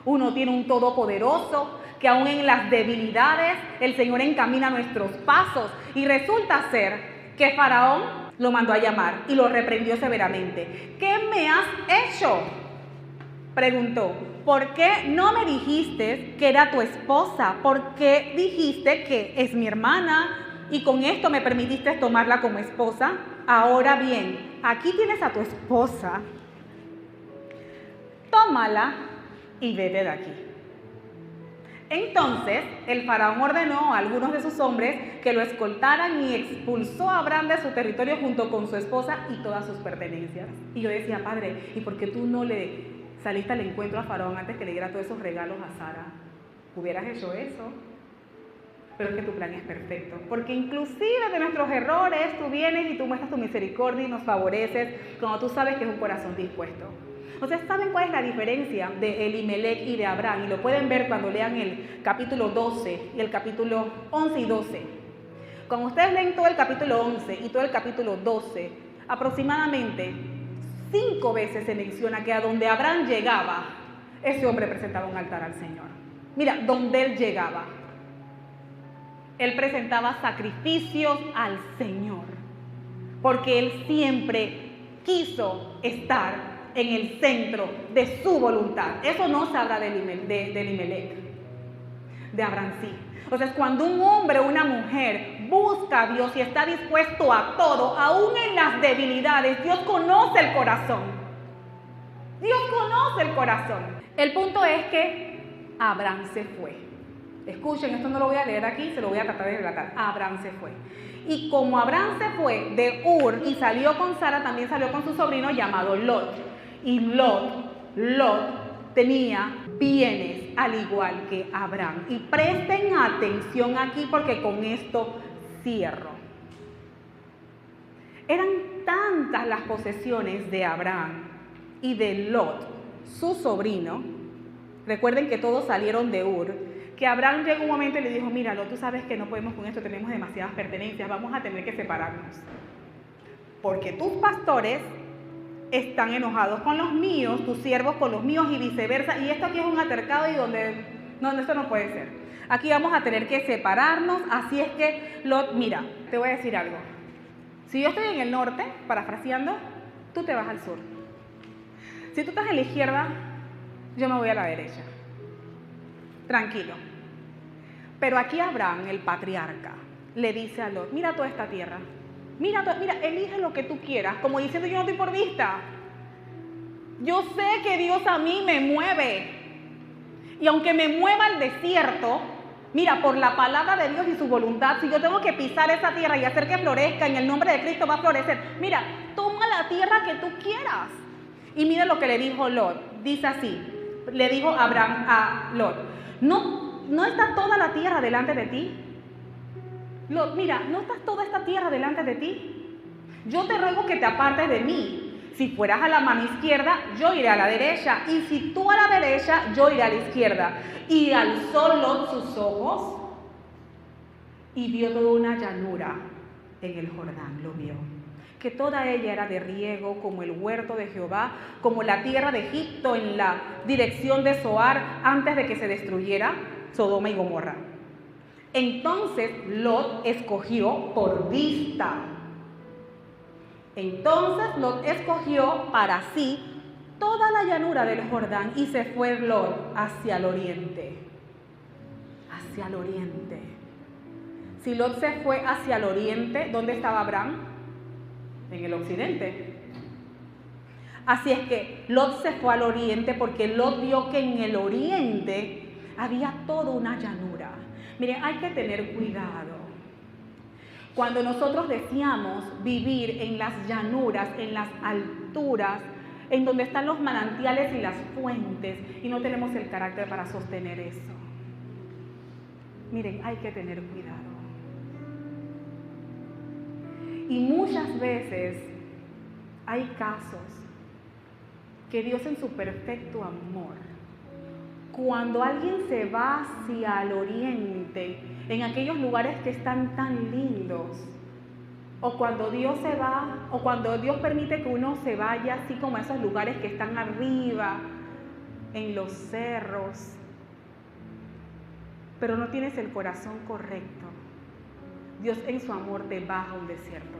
uno tiene un todopoderoso que aún en las debilidades el Señor encamina nuestros pasos. Y resulta ser que Faraón lo mandó a llamar y lo reprendió severamente. ¿Qué me has hecho?, preguntó. ¿Por qué no me dijiste que era tu esposa? ¿Por qué dijiste que es mi hermana y con esto me permitiste tomarla como esposa? Ahora bien, aquí tienes a tu esposa. Tómala y vete de aquí. Entonces el faraón ordenó a algunos de sus hombres que lo escoltaran y expulsó a Abraham de su territorio junto con su esposa y todas sus pertenencias. Y yo decía: Padre, ¿y por qué tú no le saliste al encuentro a Faraón antes que le diera todos esos regalos a Sara? ¿Hubieras hecho eso? pero es que tu plan es perfecto, porque inclusive de nuestros errores tú vienes y tú muestras tu misericordia y nos favoreces cuando tú sabes que es un corazón dispuesto. Ustedes saben cuál es la diferencia de Elimelech y de Abraham, y lo pueden ver cuando lean el capítulo 12 y el capítulo 11 y 12. Cuando ustedes leen todo el capítulo 11 y todo el capítulo 12, aproximadamente 5 veces se menciona que a donde Abraham llegaba, ese hombre presentaba un altar al Señor. Mira, donde él llegaba, él presentaba sacrificios al Señor, porque él siempre quiso estar en el centro de su voluntad. Eso no se habla de Elimelech, de Abraham sí. Entonces, cuando un hombre o una mujer busca a Dios y está dispuesto a todo, aún en las debilidades, Dios conoce el corazón. Dios conoce el corazón. El punto es que Abraham se fue. Escuchen, esto no lo voy a leer aquí, se lo voy a tratar de relatar. Abraham se fue. Y como Abraham se fue de Ur y salió con Sara, también salió con su sobrino llamado Lot. Y Lot tenía bienes al igual que Abraham. Y presten atención aquí porque con esto cierro. Eran tantas las posesiones de Abraham y de Lot, su sobrino. Recuerden que todos salieron de Ur, que Abraham llegó un momento y le dijo, mira, Lot, tú sabes que no podemos con esto, tenemos demasiadas pertenencias, vamos a tener que separarnos. Porque tus pastores están enojados con los míos, tus siervos con los míos y viceversa. Y esto aquí es un altercado y donde esto no puede ser. Aquí vamos a tener que separarnos. Así es que, Lot, mira, te voy a decir algo. Si yo estoy en el norte, parafraseando, tú te vas al sur. Si tú estás en la izquierda, yo me voy a la derecha. Tranquilo. Pero aquí Abraham, el patriarca, le dice a Lot, mira toda esta tierra. Mira, elige lo que tú quieras, como diciendo yo no estoy por vista. Yo sé que Dios a mí me mueve. Y aunque me mueva al desierto, mira, por la palabra de Dios y su voluntad, si yo tengo que pisar esa tierra y hacer que florezca, en el nombre de Cristo va a florecer. Mira, toma la tierra que tú quieras. Y mira lo que le dijo Lot. Dice así, le dijo Abraham a Lot, ¿no está toda la tierra delante de ti? Lot, mira, ¿no está toda esta tierra delante de ti? Yo te ruego que te apartes de mí. Si fueras a la mano izquierda, yo iré a la derecha. Y si tú a la derecha, yo iré a la izquierda. Y alzó Lot sus ojos y vio toda una llanura en el Jordán, lo vio. Que toda ella era de riego, como el huerto de Jehová, como la tierra de Egipto en la dirección de Zoar, antes de que se destruyera Sodoma y Gomorra. Entonces Lot escogió por vista. Entonces Lot escogió para sí toda la llanura del Jordán y se fue Lot hacia el oriente. Hacia el oriente. Si Lot se fue hacia el oriente, ¿dónde estaba Abraham? En el occidente. Así es que Lot se fue al oriente porque Lot vio que en el oriente había toda una llanura. Miren, hay que tener cuidado. Cuando nosotros deseamos vivir en las llanuras, en las alturas, en donde están los manantiales y las fuentes, y no tenemos el carácter para sostener eso. Miren, hay que tener cuidado. Y muchas veces hay casos que Dios en su perfecto amor, cuando alguien se va hacia el oriente, en aquellos lugares que están tan lindos, o cuando Dios se va, o cuando Dios permite que uno se vaya así como a esos lugares que están arriba, en los cerros, pero no tienes el corazón correcto, Dios en su amor te baja a un desierto.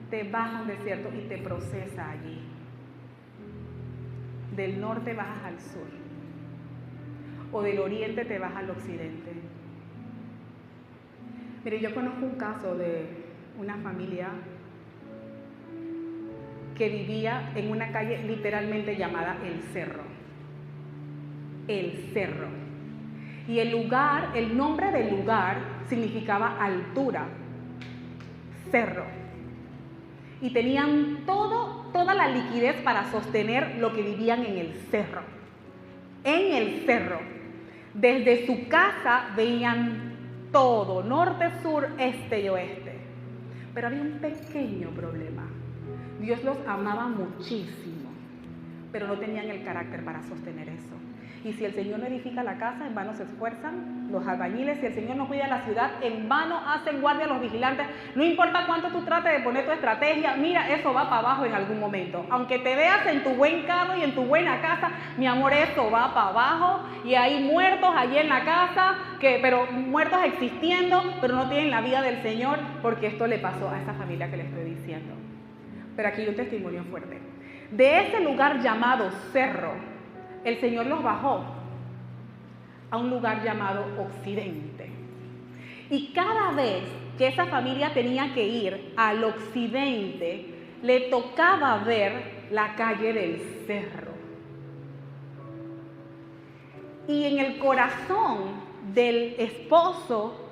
Te baja a un desierto y te procesa allí. Del norte bajas al sur, o del oriente te bajas al occidente. Mire, yo conozco un caso de una familia que vivía en una calle literalmente llamada El Cerro. El Cerro. Y el lugar, el nombre del lugar significaba altura, cerro. Y tenían toda la liquidez para sostener lo que vivían en el cerro. En el cerro. Desde su casa veían todo, norte, sur, este y oeste. Pero había un pequeño problema. Dios los amaba muchísimo, pero no tenían el carácter para sostener eso. Y si el Señor no edifica la casa, en vano se esfuerzan los albañiles. Si el Señor no cuida la ciudad, en vano hacen guardia los vigilantes. No importa cuánto tú trates de poner tu estrategia, mira, eso va para abajo en algún momento. Aunque te veas en tu buen carro y en tu buena casa, mi amor, eso va para abajo. Y hay muertos allí en la casa, pero muertos existiendo, pero no tienen la vida del Señor, porque esto le pasó a esa familia que le estoy diciendo. Pero aquí hay un testimonio fuerte. De ese lugar llamado Cerro, el Señor los bajó a un lugar llamado Occidente. Y cada vez que esa familia tenía que ir al occidente, le tocaba ver la calle del Cerro. Y en el corazón del esposo,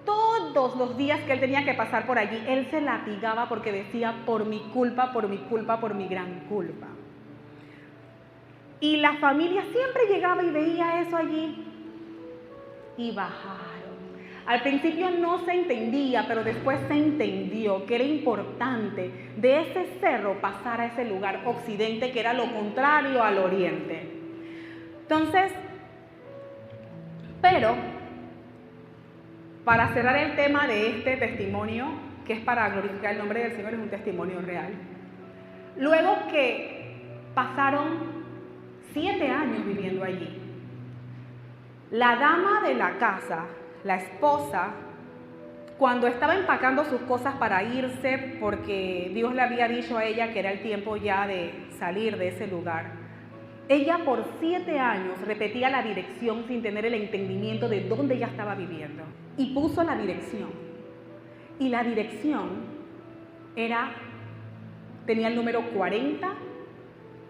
todos los días que él tenía que pasar por allí, él se latigaba porque decía, por mi culpa, por mi culpa, por mi gran culpa. Y la familia siempre llegaba y veía eso allí. Y bajaron. Al principio no se entendía, pero después se entendió que era importante de ese cerro pasar a ese lugar occidente, que era lo contrario al oriente. Entonces, pero, para cerrar el tema de este testimonio, que es para glorificar el nombre del Señor, es un testimonio real. Luego que pasaron 7 años viviendo allí, la dama de la casa, la esposa, cuando estaba empacando sus cosas para irse, porque Dios le había dicho a ella que era el tiempo ya de salir de ese lugar, ella por 7 años repetía la dirección sin tener el entendimiento de dónde ella estaba viviendo. Y puso la dirección. Y la dirección tenía el número 40,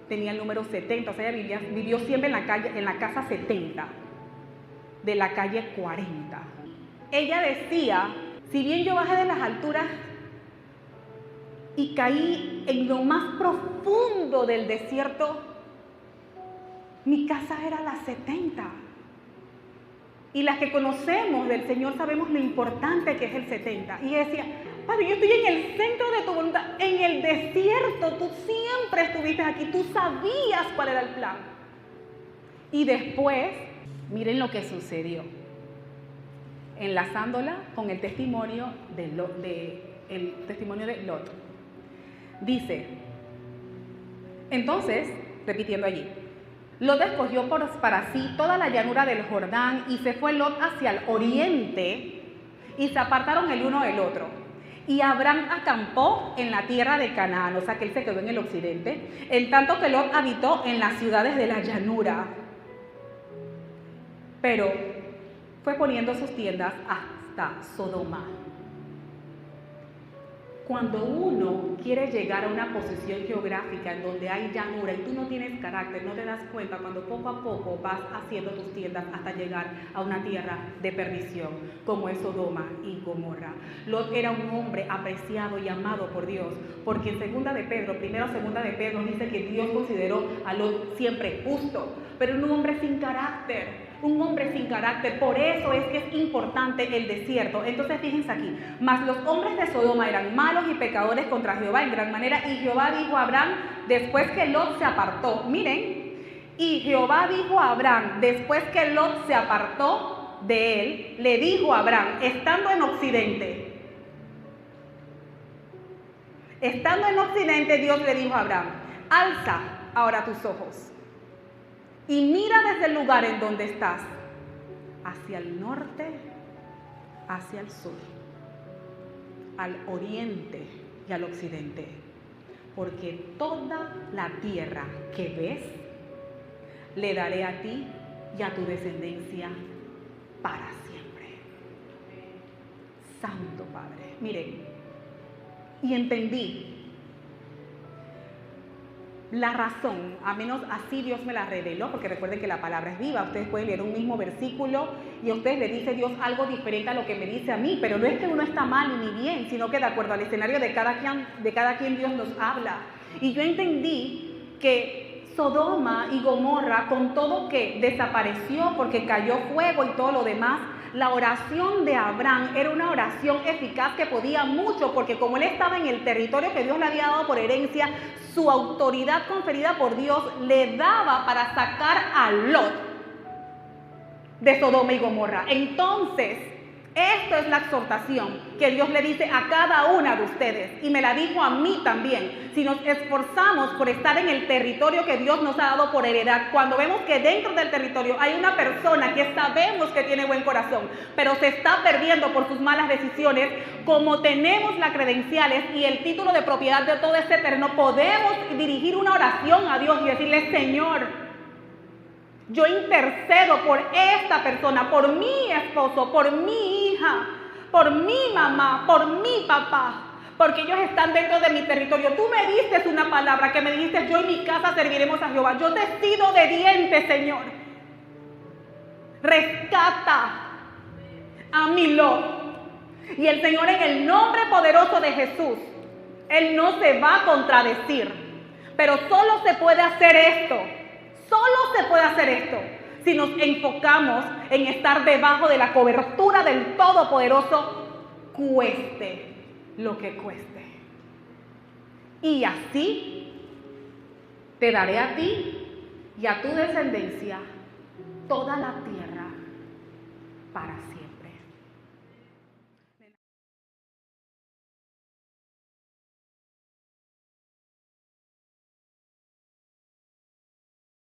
tenía el número 70, o sea, ella vivió siempre en la casa 70 de la calle 40. Ella decía, si bien yo bajé de las alturas y caí en lo más profundo del desierto, mi casa era la 70. Y las que conocemos del Señor sabemos lo importante que es el 70. Y decía, Padre, yo estoy en el centro de tu voluntad, en el desierto, tú siempre estuviste aquí, tú sabías cuál era el plan. Y después, miren lo que sucedió, enlazándola con el testimonio de Lot. Dice, entonces, repitiendo allí, Lot escogió para sí toda la llanura del Jordán y se fue Lot hacia el oriente y se apartaron el uno del otro. Y Abraham acampó en la tierra de Canaán, o sea que él se quedó en el occidente, en tanto que Lot habitó en las ciudades de la llanura. Pero fue poniendo sus tiendas hasta Sodoma. Cuando uno quiere llegar a una posición geográfica en donde hay llanura y tú no tienes carácter, no te das cuenta cuando poco a poco vas haciendo tus tiendas hasta llegar a una tierra de perdición, como es Sodoma y Gomorra. Lot era un hombre apreciado y amado por Dios, porque en segunda de Pedro dice que Dios consideró a Lot siempre justo, pero un hombre sin carácter. Por eso es que es importante el desierto. Entonces fíjense aquí, mas los hombres de Sodoma eran malos y pecadores contra Jehová en gran manera, y Jehová dijo a Abraham, después que Lot se apartó, miren, y Jehová dijo a Abraham, después que Lot se apartó de él, le dijo a Abraham, estando en occidente, Dios le dijo a Abraham, alza ahora tus ojos y mira desde el lugar en donde estás, hacia el norte, hacia el sur, al oriente y al occidente, porque toda la tierra que ves, le daré a ti y a tu descendencia para siempre. Santo Padre, miren, y entendí la razón, a menos así Dios me la reveló, porque recuerden que la palabra es viva. Ustedes pueden leer un mismo versículo y a ustedes le dice Dios algo diferente a lo que me dice a mí, pero no es que uno está mal ni bien, sino que de acuerdo al escenario de cada quien Dios nos habla. Y yo entendí que Sodoma y Gomorra, con todo que desapareció porque cayó fuego y todo lo demás, la oración de Abraham era una oración eficaz que podía mucho, porque como él estaba en el territorio que Dios le había dado por herencia, su autoridad conferida por Dios le daba para sacar a Lot de Sodoma y Gomorra. Entonces, esto es la exhortación que Dios le dice a cada una de ustedes, y me la dijo a mí también. Si nos esforzamos por estar en el territorio que Dios nos ha dado por heredad, cuando vemos que dentro del territorio hay una persona que sabemos que tiene buen corazón, pero se está perdiendo por sus malas decisiones, como tenemos las credenciales y el título de propiedad de todo este terreno, podemos dirigir una oración a Dios y decirle: Señor, yo intercedo por esta persona, por mi esposo, por mi hija, por mi mamá, por mi papá, porque ellos están dentro de mi territorio. Tú me diste una palabra que me dijiste: yo y mi casa serviremos a Jehová. Yo te he sido obediente, Señor. Rescata a mi Lot. Y el Señor, en el nombre poderoso de Jesús, Él no se va a contradecir. Pero solo se puede hacer esto. Solo se puede hacer esto si nos enfocamos en estar debajo de la cobertura del Todopoderoso, cueste lo que cueste. Y así te daré a ti y a tu descendencia toda la tierra para siempre.